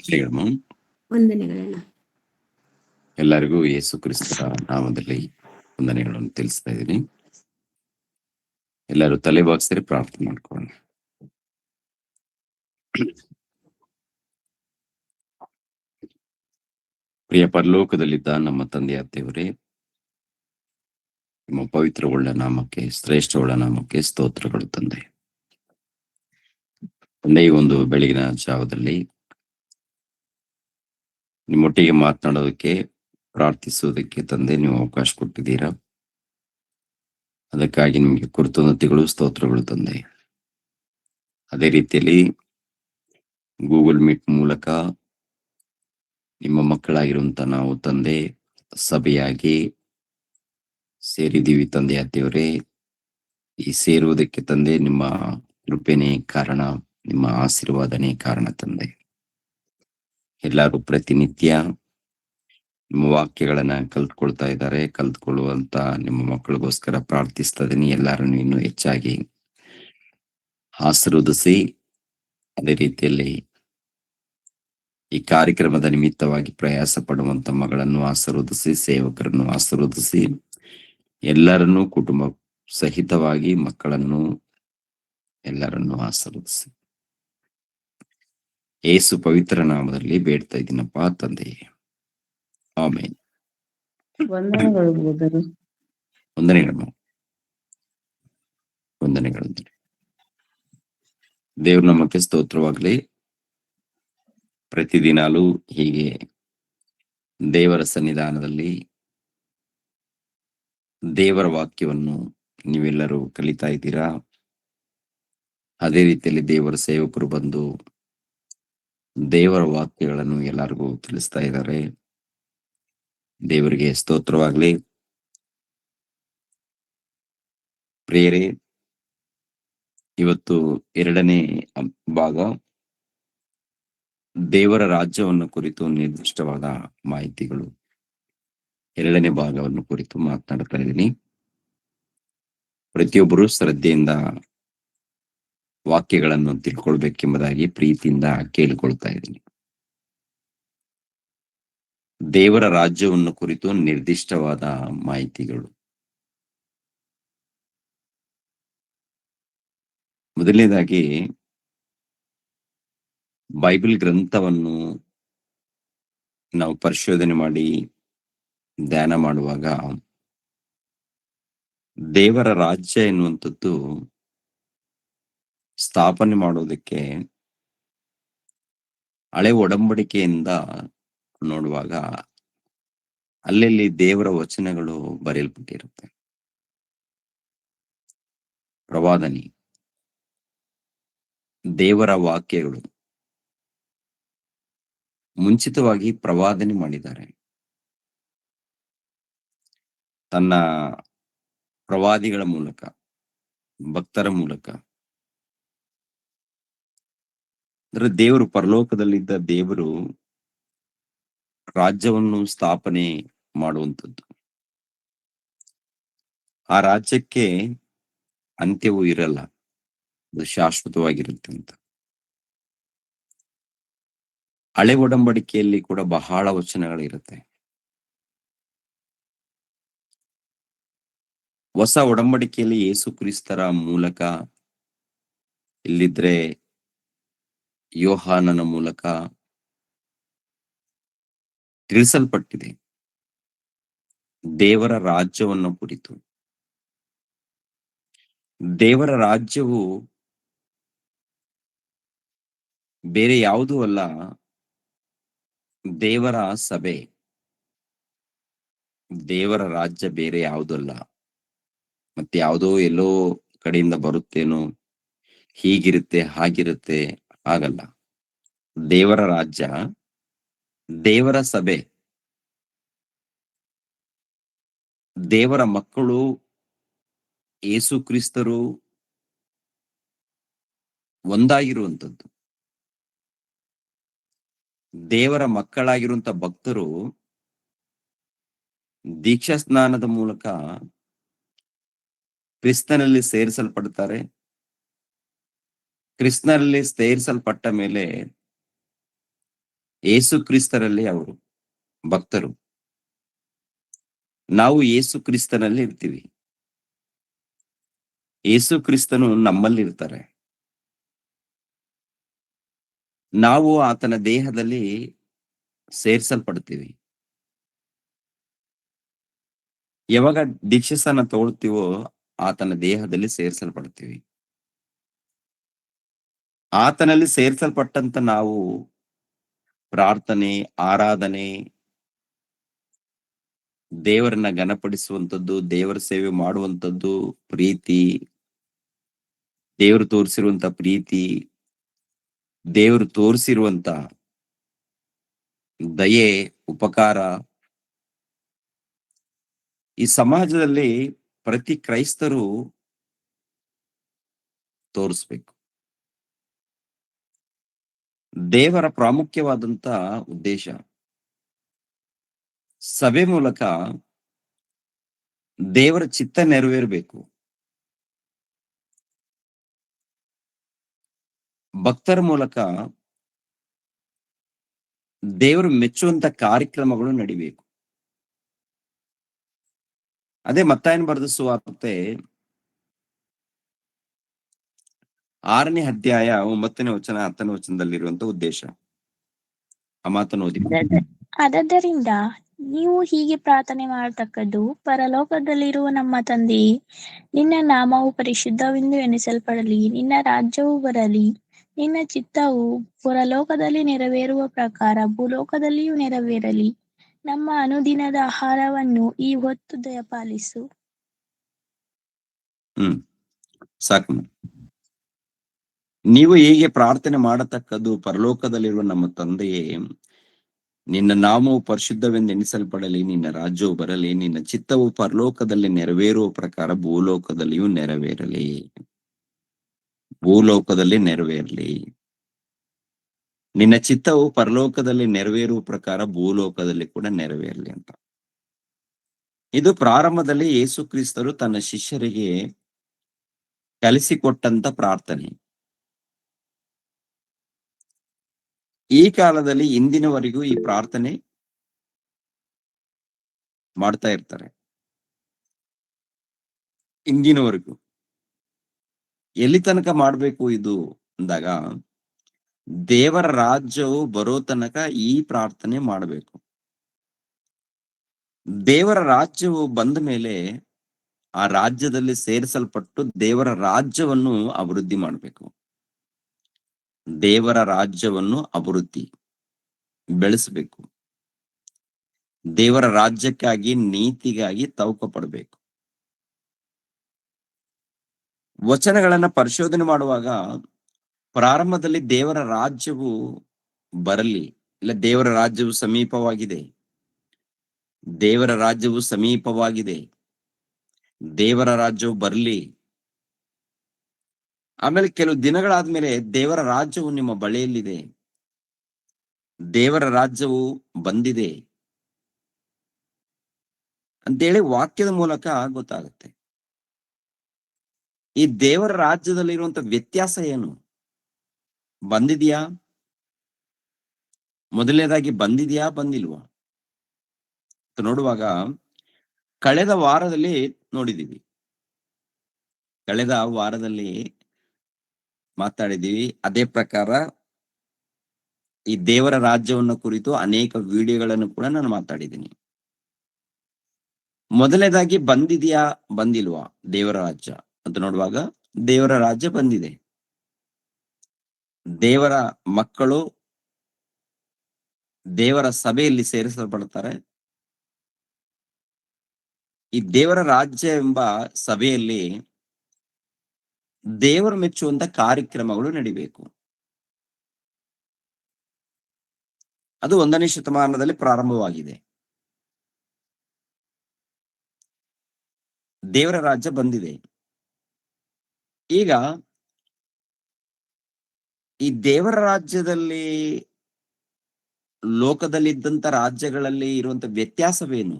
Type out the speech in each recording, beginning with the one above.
ಶ್ರೀಗಳಮ್ಮ, ವಂದನೆಗಳನ್ನ. ಎಲ್ಲರಿಗೂ ಯೇಸು ಕ್ರಿಸ್ತರ ನಾಮದಲ್ಲಿ ವಂದನೆಗಳನ್ನು ತಿಳಿಸ್ತಾ ಇದ್ದೀನಿ. ಎಲ್ಲರೂ ತಲೆ ಬಾಗಿಸಿದ್ರೆ ಪ್ರಾರ್ಥನೆ ಮಾಡ್ಕೊಳ್ಳೋಣ. ಪ್ರಿಯ ಪರಲೋಕದಲ್ಲಿದ್ದ ನಮ್ಮ ತಂದೆಯ ದೇವರೇ, ನಿಮ್ಮ ಪವಿತ್ರವುಳ್ಳ ನಾಮಕ್ಕೆ, ಶ್ರೇಷ್ಠವುಳ್ಳ ನಾಮಕ್ಕೆ ಸ್ತೋತ್ರಗಳು ತಂದೆ. ತಂದೆ, ಈ ಒಂದು ಬೆಳಗಿನ ಜಾವದಲ್ಲಿ ನಿಮ್ಮೊಟ್ಟಿಗೆ ಮಾತನಾಡೋದಕ್ಕೆ, ಪ್ರಾರ್ಥಿಸೋದಕ್ಕೆ ತಂದೆ ನೀವು ಅವಕಾಶ ಕೊಟ್ಟಿದ್ದೀರಾ. ಅದಕ್ಕಾಗಿ ನಿಮಗೆ ಕೃತಜ್ಞತೆಗಳು, ಸ್ತೋತ್ರಗಳು ತಂದೆ. ಅದೇ ರೀತಿಯಲ್ಲಿ ಗೂಗಲ್ ಮೀಟ್ ಮೂಲಕ ನಿಮ್ಮ ಮಕ್ಕಳಾಗಿರುವಂತ ನಾವು ತಂದೆ ಸಭೆಯಾಗಿ ಸೇರಿದ್ದೀವಿ ತಂದೆಯ ದೇವರೇ. ಈ ಸೇರುವುದಕ್ಕೆ ತಂದೆ ನಿಮ್ಮ ಕೃಪೆನೇ ಕಾರಣ, ನಿಮ್ಮ ಆಶೀರ್ವಾದನೇ ಕಾರಣ ತಂದೆ. ಎಲ್ಲರೂ ಪ್ರತಿನಿತ್ಯ ನಿಮ್ಮ ವಾಕ್ಯಗಳನ್ನ ಕಲ್ತ್ಕೊಳ್ತಾ ಇದ್ದಾರೆ. ಕಲ್ತ್ಕೊಳ್ಳುವಂತ ನಿಮ್ಮ ಮಕ್ಕಳಿಗೋಸ್ಕರ ಪ್ರಾರ್ಥಿಸ್ತಾ ಇದೀನಿ. ಎಲ್ಲರನ್ನು ಇನ್ನೂ ಹೆಚ್ಚಾಗಿ ಆಶೀರ್ವದಿಸಿ, ಅದೇ ರೀತಿಯಲ್ಲಿ ಈ ಕಾರ್ಯಕ್ರಮದ ನಿಮಿತ್ತವಾಗಿ ಪ್ರಯಾಸ ಪಡುವಂತ ಮಗಳನ್ನು ಆಶೀರ್ವದಿಸಿ, ಸೇವಕರನ್ನು ಆಶೀರ್ವದಿಸಿ, ಎಲ್ಲರನ್ನೂ ಕುಟುಂಬ ಸಹಿತವಾಗಿ ಮಕ್ಕಳನ್ನು ಎಲ್ಲರನ್ನೂ ಆಶೀರ್ವದಿಸಿ ಯೇಸು ಪವಿತ್ರ ನಾಮದಲ್ಲಿ ಬೇಡ್ತಾ ಇದ್ದೀನಪ್ಪ ತಂದೆ, ಆಮೇನ್. ವಂದನೆಗಳು ಬ್ರದರ್. ವಂದನೆಗಳು. ದೇವ್ರ ನಮಕ್ಕೆ ಸ್ತೋತ್ರವಾಗ್ಲಿ. ಪ್ರತಿದಿನಾಲೂ ಹೀಗೆ ದೇವರ ಸನ್ನಿಧಾನದಲ್ಲಿ ದೇವರ ವಾಕ್ಯವನ್ನು ನೀವೆಲ್ಲರೂ ಕಲಿತಾ ಇದ್ದೀರಾ. ಅದೇ ರೀತಿಯಲ್ಲಿ ದೇವರ ಸೇವಕರು ಬಂದು ದೇವರ ವಾಕ್ಯಗಳನ್ನು ಎಲ್ಲರಿಗೂ ತಿಳಿಸ್ತಾ ಇದ್ದಾರೆ. ದೇವರಿಗೆ ಸ್ತೋತ್ರವಾಗ್ಲಿ. ಪ್ರಿಯರೇ, ಇವತ್ತು ಎರಡನೇ ಭಾಗ, ದೇವರ ರಾಜ್ಯವನ್ನು ಕುರಿತು ನಿರ್ದಿಷ್ಟವಾದ ಮಾಹಿತಿಗಳು, ಎರಡನೇ ಭಾಗವನ್ನು ಕುರಿತು ಮಾತನಾಡ್ತಾ ಇದ್ದೀನಿ. ಪ್ರತಿಯೊಬ್ಬರು ಶ್ರದ್ಧೆಯಿಂದ ವಾಕ್ಯಗಳನ್ನು ತಿಳ್ಕೊಳ್ಬೇಕೆಂಬುದಾಗಿ ಪ್ರೀತಿಯಿಂದ ಕೇಳಿಕೊಳ್ತಾ ಇದ್ದೀನಿ. ದೇವರ ರಾಜ್ಯವನ್ನು ಕುರಿತು ನಿರ್ದಿಷ್ಟವಾದ ಮಾಹಿತಿಗಳು. ಮೊದಲನೇದಾಗಿ, ಬೈಬಲ್ ಗ್ರಂಥವನ್ನು ನಾವು ಪರಿಶೋಧನೆ ಮಾಡಿ ಧ್ಯಾನ ಮಾಡುವಾಗ ದೇವರ ರಾಜ್ಯ ಎನ್ನುವಂಥದ್ದು ಸ್ಥಾಪನೆ ಮಾಡೋದಕ್ಕೆ ಹಳೆ ಒಡಂಬಡಿಕೆಯಿಂದ ನೋಡುವಾಗ ಅಲ್ಲಲ್ಲಿ ದೇವರ ವಚನಗಳು ಬರೆಯಲ್ಪಟ್ಟಿರುತ್ತೆ. ಪ್ರವಾದನೆ, ದೇವರ ವಾಕ್ಯಗಳು ಮುಂಚಿತವಾಗಿ ಪ್ರವಾದನೆ ಮಾಡಿದ್ದಾರೆ. ತನ್ನ ಪ್ರವಾದಿಗಳ ಮೂಲಕ, ಭಕ್ತರ ಮೂಲಕ. ಅಂದ್ರೆ ದೇವರು, ಪರಲೋಕದಲ್ಲಿದ್ದ ದೇವರು ರಾಜ್ಯವನ್ನು ಸ್ಥಾಪನೆ ಮಾಡುವಂಥದ್ದು. ಆ ರಾಜ್ಯಕ್ಕೆ ಅಂತ್ಯವೂ ಇರಲ್ಲ, ಅದು ಶಾಶ್ವತವಾಗಿರುತ್ತೆ ಅಂತ. ಹಳೆ ಒಡಂಬಡಿಕೆಯಲ್ಲಿ ಕೂಡ ಬಹಳ ವಚನಗಳಿರುತ್ತೆ. ಹೊಸ ಒಡಂಬಡಿಕೆಯಲ್ಲಿ ಯೇಸು ಕ್ರಿಸ್ತರ ಮೂಲಕ, ಇಲ್ಲಿದ್ರೆ ಯೋಹಾನನ ಮೂಲಕ ತಿಳಿಸಲ್ಪಟ್ಟಿದೆ ದೇವರ ರಾಜ್ಯವನ್ನು ಕುರಿತು. ದೇವರ ರಾಜ್ಯವು ಬೇರೆ ಯಾವುದೂ ಅಲ್ಲ, ದೇವರ ಸಭೆ. ದೇವರ ರಾಜ್ಯ ಬೇರೆ ಯಾವುದೂ ಅಲ್ಲ, ಮತ್ತೆ ಯಾವುದೋ ಎಲ್ಲೋ ಕಡೆಯಿಂದ ಬರುತ್ತೇನೋ, ಹೀಗಿರುತ್ತೆ ಹಾಗಿರುತ್ತೆ, ಆಗಲ್ಲ. ದೇವರ ರಾಜ್ಯ, ದೇವರ ಸಭೆ, ದೇವರ ಮಕ್ಕಳು, ಯೇಸು ಕ್ರಿಸ್ತರು ಒಂದಾಗಿರುವಂಥದ್ದು. ದೇವರ ಮಕ್ಕಳಾಗಿರುವಂತ ಭಕ್ತರು ದೀಕ್ಷಾ ಸ್ನಾನದ ಮೂಲಕ ಕ್ರಿಸ್ತನಲ್ಲಿ ಸೇರಿಸಲ್ಪಡ್ತಾರೆ. ಕ್ರಿಸ್ತನಲ್ಲಿ ಸೇರಿಸಲ್ಪಟ್ಟ ಮೇಲೆ ಯೇಸು ಕ್ರಿಸ್ತರಲ್ಲಿ ಅವರು ಭಕ್ತರು. ನಾವು ಯೇಸು ಕ್ರಿಸ್ತನಲ್ಲಿ ಇರ್ತೀವಿ. ಯೇಸು ಕ್ರಿಸ್ತನು ನಮ್ಮಲ್ಲಿರ್ತಾರೆ. ನಾವು ಆತನ ದೇಹದಲ್ಲಿ ಸೇರಿಸಲ್ಪಡ್ತೀವಿ. ಯಾವಾಗ ದೀಕ್ಷಾಸ್ನಾನ ತಗೊಳ್ತೀವೋ ಆತನ ದೇಹದಲ್ಲಿ ಸೇರಿಸಲ್ಪಡ್ತೀವಿ. ಆತನಲ್ಲಿ ಸೇರಿಸಲ್ಪಟ್ಟಂತ ನಾವು ಪ್ರಾರ್ಥನೆ, ಆರಾಧನೆ, ದೇವರನ್ನ ಘನಪಡಿಸುವಂಥದ್ದು, ದೇವರ ಸೇವೆ ಮಾಡುವಂಥದ್ದು, ಪ್ರೀತಿ, ದೇವರು ತೋರಿಸಿರುವಂತ ಪ್ರೀತಿ, ದೇವರು ತೋರಿಸಿರುವಂತ ದಯೆ, ಉಪಕಾರ ಈ ಸಮಾಜದಲ್ಲಿ ಪ್ರತಿ ಕ್ರೈಸ್ತರು ತೋರಿಸ್ಬೇಕು. ದೇವರ ಪ್ರಾಮುಖ್ಯವಾದಂತ ಉದ್ದೇಶ ಸಭೆ ಮೂಲಕ ದೇವರ ಚಿತ್ತ ನೆರವೇರಬೇಕು. ಭಕ್ತರ ಮೂಲಕ ದೇವರು ಮೆಚ್ಚುವಂತ ಕಾರ್ಯಕ್ರಮಗಳು ನಡಿಬೇಕು. ಅದೇ ಮತ್ತಾಯನ ಬರೆದ ಸುವಾರ್ತೆ 6ನೇ ಅಧ್ಯಾಯ 9ನೇ ವಚನ 10ನೇ ವಚನದಲ್ಲಿರುವಂತ ಉದ್ದೇಶ. ಆ ಮಾತನ್ನು ಓದಿ. ಆದ್ದರಿಂದ ನೀವು ಹೀಗೆ ಪ್ರಾರ್ಥನೆ ಮಾಡತಕ್ಕದ್ದು, ಪರಲೋಕದಲ್ಲಿರುವ ನಮ್ಮ ತಂದೆಯೇ, ನಿನ್ನ ನಾಮವು ಪರಿಶುದ್ಧವೆಂದು ಎಣಿಸಲ್ಪಡಲಿ, ನಿನ್ನ ರಾಜ್ಯವು ಬರಲಿ, ನಿನ್ನ ಚಿತ್ತವು ಪರಲೋಕದಲ್ಲಿ ನೆರವೇರುವ ಪ್ರಕಾರ ಭೂಲೋಕದಲ್ಲಿಯೂ ನೆರವೇರಲಿ. ನಮ್ಮ ಅನುದಿನದ ಆಹಾರವನ್ನು ಈ ಹೊತ್ತು ದಯಪಾಲಿಸು. ಸಾಕು. ನೀವು ಹೀಗೆ ಪ್ರಾರ್ಥನೆ ಮಾಡತಕ್ಕದ್ದು, ಪರಲೋಕದಲ್ಲಿರುವ ನಮ್ಮ ತಂದೆಯೇ, ನಿನ್ನ ನಾಮವು ಪರಿಶುದ್ಧವೆಂದು ಎಣಿಸಲ್ಪಡಲಿ, ನಿನ್ನ ರಾಜ್ಯವು ಬರಲಿ, ನಿನ್ನ ಚಿತ್ತವು ಪರಲೋಕದಲ್ಲಿ ನೆರವೇರುವ ಪ್ರಕಾರ ಭೂಲೋಕದಲ್ಲಿಯೂ ನೆರವೇರಲಿ. ಭೂಲೋಕದಲ್ಲಿ ನೆರವೇರಲಿ. ನಿನ್ನ ಚಿತ್ತವು ಪರಲೋಕದಲ್ಲಿ ನೆರವೇರುವ ಪ್ರಕಾರ ಭೂಲೋಕದಲ್ಲಿ ಕೂಡ ನೆರವೇರಲಿ ಅಂತ. ಇದು ಪ್ರಾರಂಭದಲ್ಲಿ ಯೇಸು ಕ್ರಿಸ್ತರು ತನ್ನ ಶಿಷ್ಯರಿಗೆ ಕಲಿಸಿಕೊಟ್ಟಂತ ಪ್ರಾರ್ಥನೆ. ಈ ಕಾಲದಲ್ಲಿ ಇಂದಿನವರೆಗೂ ಈ ಪ್ರಾರ್ಥನೆ ಮಾಡ್ತಾ ಇರ್ತಾರೆ. ಇಂದಿನವರೆಗೂ ಎಲ್ಲಿ ತನಕ ಮಾಡ್ಬೇಕು ಇದು ಅಂದಾಗ, ದೇವರ ರಾಜ್ಯವು ಬರೋ ತನಕ ಈ ಪ್ರಾರ್ಥನೆ ಮಾಡಬೇಕು. ದೇವರ ರಾಜ್ಯವು ಬಂದ ಮೇಲೆ ಆ ರಾಜ್ಯದಲ್ಲಿ ಸೇರಿಸಲ್ಪಟ್ಟು ದೇವರ ರಾಜ್ಯವನ್ನು ಅಭಿವೃದ್ಧಿ ಮಾಡಬೇಕು. ದೇವರ ರಾಜ್ಯವನ್ನು ಅಭಿವೃದ್ಧಿ ಬೆಳೆಸಬೇಕು. ದೇವರ ರಾಜ್ಯಕ್ಕಾಗಿ, ನೀತಿಗಾಗಿ ತವಕ ಪಡಬೇಕು. ವಚನಗಳನ್ನ ಪರಿಶೋಧನೆ ಮಾಡುವಾಗ ಪ್ರಾರಂಭದಲ್ಲಿ ದೇವರ ರಾಜ್ಯವು ಬರಲಿ, ಇಲ್ಲ ದೇವರ ರಾಜ್ಯವು ಸಮೀಪವಾಗಿದೆ, ದೇವರ ರಾಜ್ಯವು ಸಮೀಪವಾಗಿದೆ, ದೇವರ ರಾಜ್ಯವು ಬರಲಿ. ಆಮೇಲೆ ಕೆಲವು ದಿನಗಳಾದ್ಮೇಲೆ ದೇವರ ರಾಜ್ಯವು ನಿಮ್ಮ ಬಳಿಯಲ್ಲಿದೆ, ದೇವರ ರಾಜ್ಯವು ಬಂದಿದೆ ಅಂತೇಳಿ ವಾಕ್ಯದ ಮೂಲಕ ಗೊತ್ತಾಗುತ್ತೆ. ಈ ದೇವರ ರಾಜ್ಯದಲ್ಲಿರುವಂತ ವ್ಯತ್ಯಾಸ ಏನು? ಬಂದಿದ್ಯಾ? ಮೊದಲನೇದಾಗಿ ಬಂದಿದ್ಯಾ, ಬಂದಿಲ್ವಾ ನೋಡುವಾಗ ಕಳೆದ ವಾರದಲ್ಲಿ ನೋಡಿದೀವಿ. ಕಳೆದ ವಾರದಲ್ಲಿ ಮಾತಾಡಿದೀವಿ. ಅದೇ ಪ್ರಕಾರ ಈ ದೇವರ ರಾಜ್ಯವನ್ನು ಕುರಿತು ಅನೇಕ ವಿಡಿಯೋಗಳನ್ನು ಕೂಡ ನಾನು ಮಾತಾಡಿದ್ದೀನಿ. ಮೊದಲನೇದಾಗಿ ಬಂದಿದ್ಯಾ, ಬಂದಿಲ್ವಾ ದೇವರ ರಾಜ್ಯ ಅಂತ ನೋಡುವಾಗ ದೇವರ ರಾಜ್ಯ ಬಂದಿದೆ. ದೇವರ ಮಕ್ಕಳು ದೇವರ ಸಭೆಯಲ್ಲಿ ಸೇರಿಸಲ್ಪಡ್ತಾರೆ. ಈ ದೇವರ ರಾಜ್ಯ ಎಂಬ ಸಭೆಯಲ್ಲಿ ದೇವರು ಮೆಚ್ಚುವಂತ ಕಾರ್ಯಕ್ರಮಗಳು ನಡಿಬೇಕು. ಅದು 1ನೇ ಶತಮಾನದಲ್ಲಿ ಪ್ರಾರಂಭವಾಗಿದೆ. ದೇವರ ರಾಜ್ಯ ಬಂದಿದೆ. ಈಗ ಈ ದೇವರ ರಾಜ್ಯದಲ್ಲಿ ಲೋಕದಲ್ಲಿದ್ದಂತ ರಾಜ್ಯಗಳಲ್ಲಿ ಇರುವಂತ ವ್ಯತ್ಯಾಸವೇನು?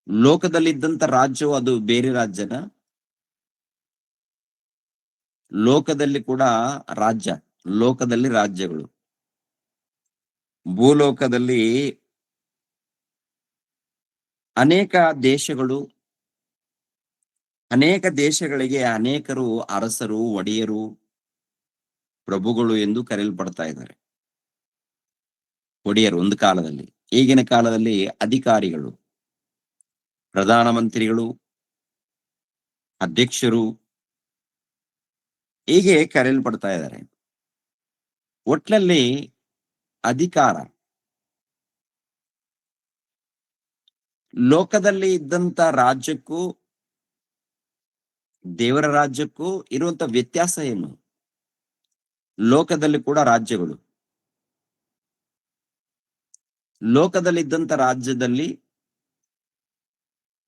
ಲೋಕದಲ್ಲಿದ್ದಂತ ರಾಜ್ಯವು ಅದು ಬೇರೆ ರಾಜ್ಯನ? ಲೋಕದಲ್ಲಿ ಕೂಡ ರಾಜ್ಯ, ಲೋಕದಲ್ಲಿ ರಾಜ್ಯಗಳು, ಭೂಲೋಕದಲ್ಲಿ ಅನೇಕ ದೇಶಗಳು, ಅನೇಕ ದೇಶಗಳಿಗೆ ಅನೇಕರು ಅರಸರು, ಒಡೆಯರು, ಪ್ರಭುಗಳು ಎಂದು ಕರೆಯಲ್ಪಡ್ತಾ ಇದ್ದಾರೆ. ಒಡೆಯರು ಒಂದು ಕಾಲದಲ್ಲಿ, ಈಗಿನ ಕಾಲದಲ್ಲಿ ಅಧಿಕಾರಿಗಳು, ಪ್ರಧಾನಮಂತ್ರಿಗಳು, ಅಧ್ಯಕ್ಷರು ಹೀಗೆ ಕರೆಯಲ್ಪಡ್ತಾ ಇದ್ದಾರೆ. ಒಟ್ನಲ್ಲಿ ಅಧಿಕಾರ ಲೋಕದಲ್ಲಿ ಇದ್ದಂತ ರಾಜ್ಯಕ್ಕೂ ದೇವರ ರಾಜ್ಯಕ್ಕೂ ಇರುವಂತ ವ್ಯತ್ಯಾಸ ಏನು? ಲೋಕದಲ್ಲಿ ಕೂಡ ರಾಜ್ಯಗಳು, ಲೋಕದಲ್ಲಿ ಇದ್ದಂತ ರಾಜ್ಯದಲ್ಲಿ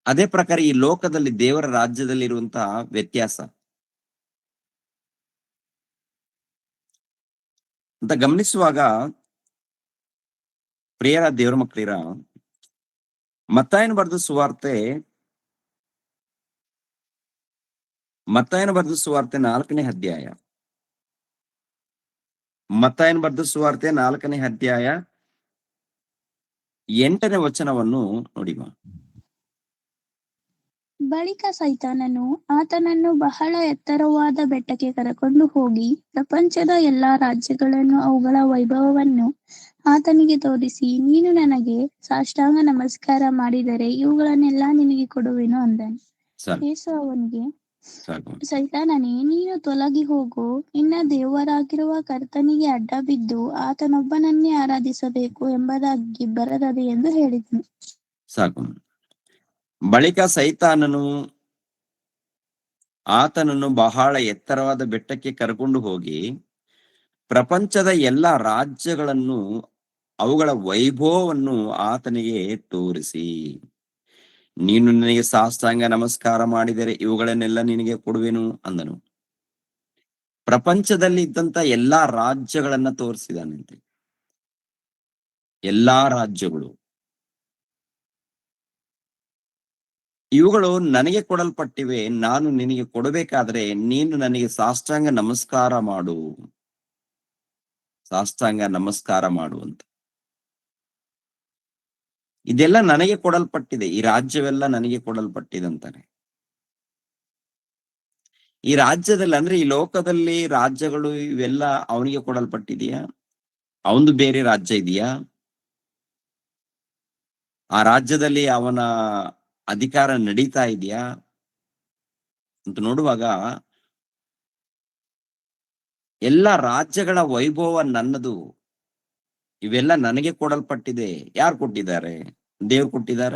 ಅದೇ ಪ್ರಕಾರ ಈ ಲೋಕದಲ್ಲಿ ದೇವರ ರಾಜ್ಯದಲ್ಲಿ ಇರುವಂತಹ ವ್ಯತ್ಯಾಸ ಅಂತ ಗಮನಿಸುವಾಗ, ಪ್ರಿಯರ ದೇವರ ಮಕ್ಕಳಿರ, ಮತ್ತಾಯನ ಬರೆದ ಸುವಾರ್ತೆ 4ನೇ ಅಧ್ಯಾಯ, ಮತ್ತಾಯನ ಬರೆದ ಸುವಾರ್ತೆ 4ನೇ ಅಧ್ಯಾಯ 8ನೇ ವಚನವನ್ನು ನೋಡಿಮ. ಬಳಿಕ ಸೈತಾನನು ಆತನನ್ನು ಬಹಳ ಎತ್ತರವಾದ ಬೆಟ್ಟಕ್ಕೆ ಕರೆಕೊಂಡು ಹೋಗಿ ಪ್ರಪಂಚದ ಎಲ್ಲಾ ರಾಜ್ಯಗಳನ್ನು ಅವುಗಳ ವೈಭವವನ್ನು ಆತನಿಗೆ ತೋರಿಸಿ, ನೀನು ನನಗೆ ಸಾಷ್ಟಾಂಗ ನಮಸ್ಕಾರ ಮಾಡಿದರೆ ಇವುಗಳನ್ನೆಲ್ಲ ನಿನಗೆ ಕೊಡುವೆನು ಅಂದನು. ಯೇಸು ಅವನಿಗೆ, ಸೈತಾನನೇ, ನೀನು ತೊಲಗಿ ಹೋಗು, ನಿನ್ನ ದೇವರಾಗಿರುವ ಕರ್ತನಿಗೆ ಅಡ್ಡ ಬಿದ್ದು ಆತನೊಬ್ಬನನ್ನೇ ಆರಾಧಿಸಬೇಕು ಎಂಬುದಾಗಿ ಬರೆದದೆ ಎಂದು ಹೇಳಿದನು. ಸಾಕು. ಬಳಿಕ ಸೈತಾನನು ಆತನನ್ನು ಬಹಳ ಎತ್ತರವಾದ ಬೆಟ್ಟಕ್ಕೆ ಕರೆಕೊಂಡು ಹೋಗಿ ಪ್ರಪಂಚದ ಎಲ್ಲ ರಾಜ್ಯಗಳನ್ನು ಅವುಗಳ ವೈಭವವನ್ನು ಆತನಿಗೆ ತೋರಿಸಿ, ನೀನು ನನಗೆ ಸಾಷ್ಟಾಂಗ ನಮಸ್ಕಾರ ಮಾಡಿದರೆ ಇವುಗಳನ್ನೆಲ್ಲ ನಿನಗೆ ಕೊಡುವೆನು ಅಂದನು. ಪ್ರಪಂಚದಲ್ಲಿ ಇದ್ದಂತ ಎಲ್ಲಾ ರಾಜ್ಯಗಳನ್ನ ತೋರಿಸಿದಾನಂತೆ. ಎಲ್ಲಾ ರಾಜ್ಯಗಳು ಇವುಗಳು ನನಗೆ ಕೊಡಲ್ಪಟ್ಟಿವೆ, ನಾನು ನಿನಗೆ ಕೊಡಬೇಕಾದ್ರೆ ನೀನು ನನಗೆ ಸಾಷ್ಟಾಂಗ ನಮಸ್ಕಾರ ಮಾಡು, ಸಾಷ್ಟಾಂಗ ನಮಸ್ಕಾರ ಮಾಡು ಅಂತ. ಇದೆಲ್ಲ ನನಗೆ ಕೊಡಲ್ಪಟ್ಟಿದೆ, ಈ ರಾಜ್ಯವೆಲ್ಲ ನನಗೆ ಕೊಡಲ್ಪಟ್ಟಿದೆ ಅಂತಾನೆ. ಈ ರಾಜ್ಯದಲ್ಲಿ ಅಂದ್ರೆ ಈ ಲೋಕದಲ್ಲಿ ರಾಜ್ಯಗಳು ಇವೆಲ್ಲ ಅವನಿಗೆ ಕೊಡಲ್ಪಟ್ಟಿದೆಯಾ? ಅವನು ಬೇರೆ ರಾಜ್ಯ ಇದೆಯಾ? ಆ ರಾಜ್ಯದಲ್ಲಿ ಅವನ ಅಧಿಕಾರ ನಡೀತಾ ಇದೆಯಾ ಅಂತ ನೋಡುವಾಗ, ಎಲ್ಲ ರಾಜ್ಯಗಳ ವೈಭವ ನನ್ನದು, ಇವೆಲ್ಲ ನನಗೆ ಕೊಡಲ್ಪಟ್ಟಿದೆ. ಯಾರು ಕೊಟ್ಟಿದ್ದಾರೆ? ದೇವ್ರು ಕೊಟ್ಟಿದಾರ?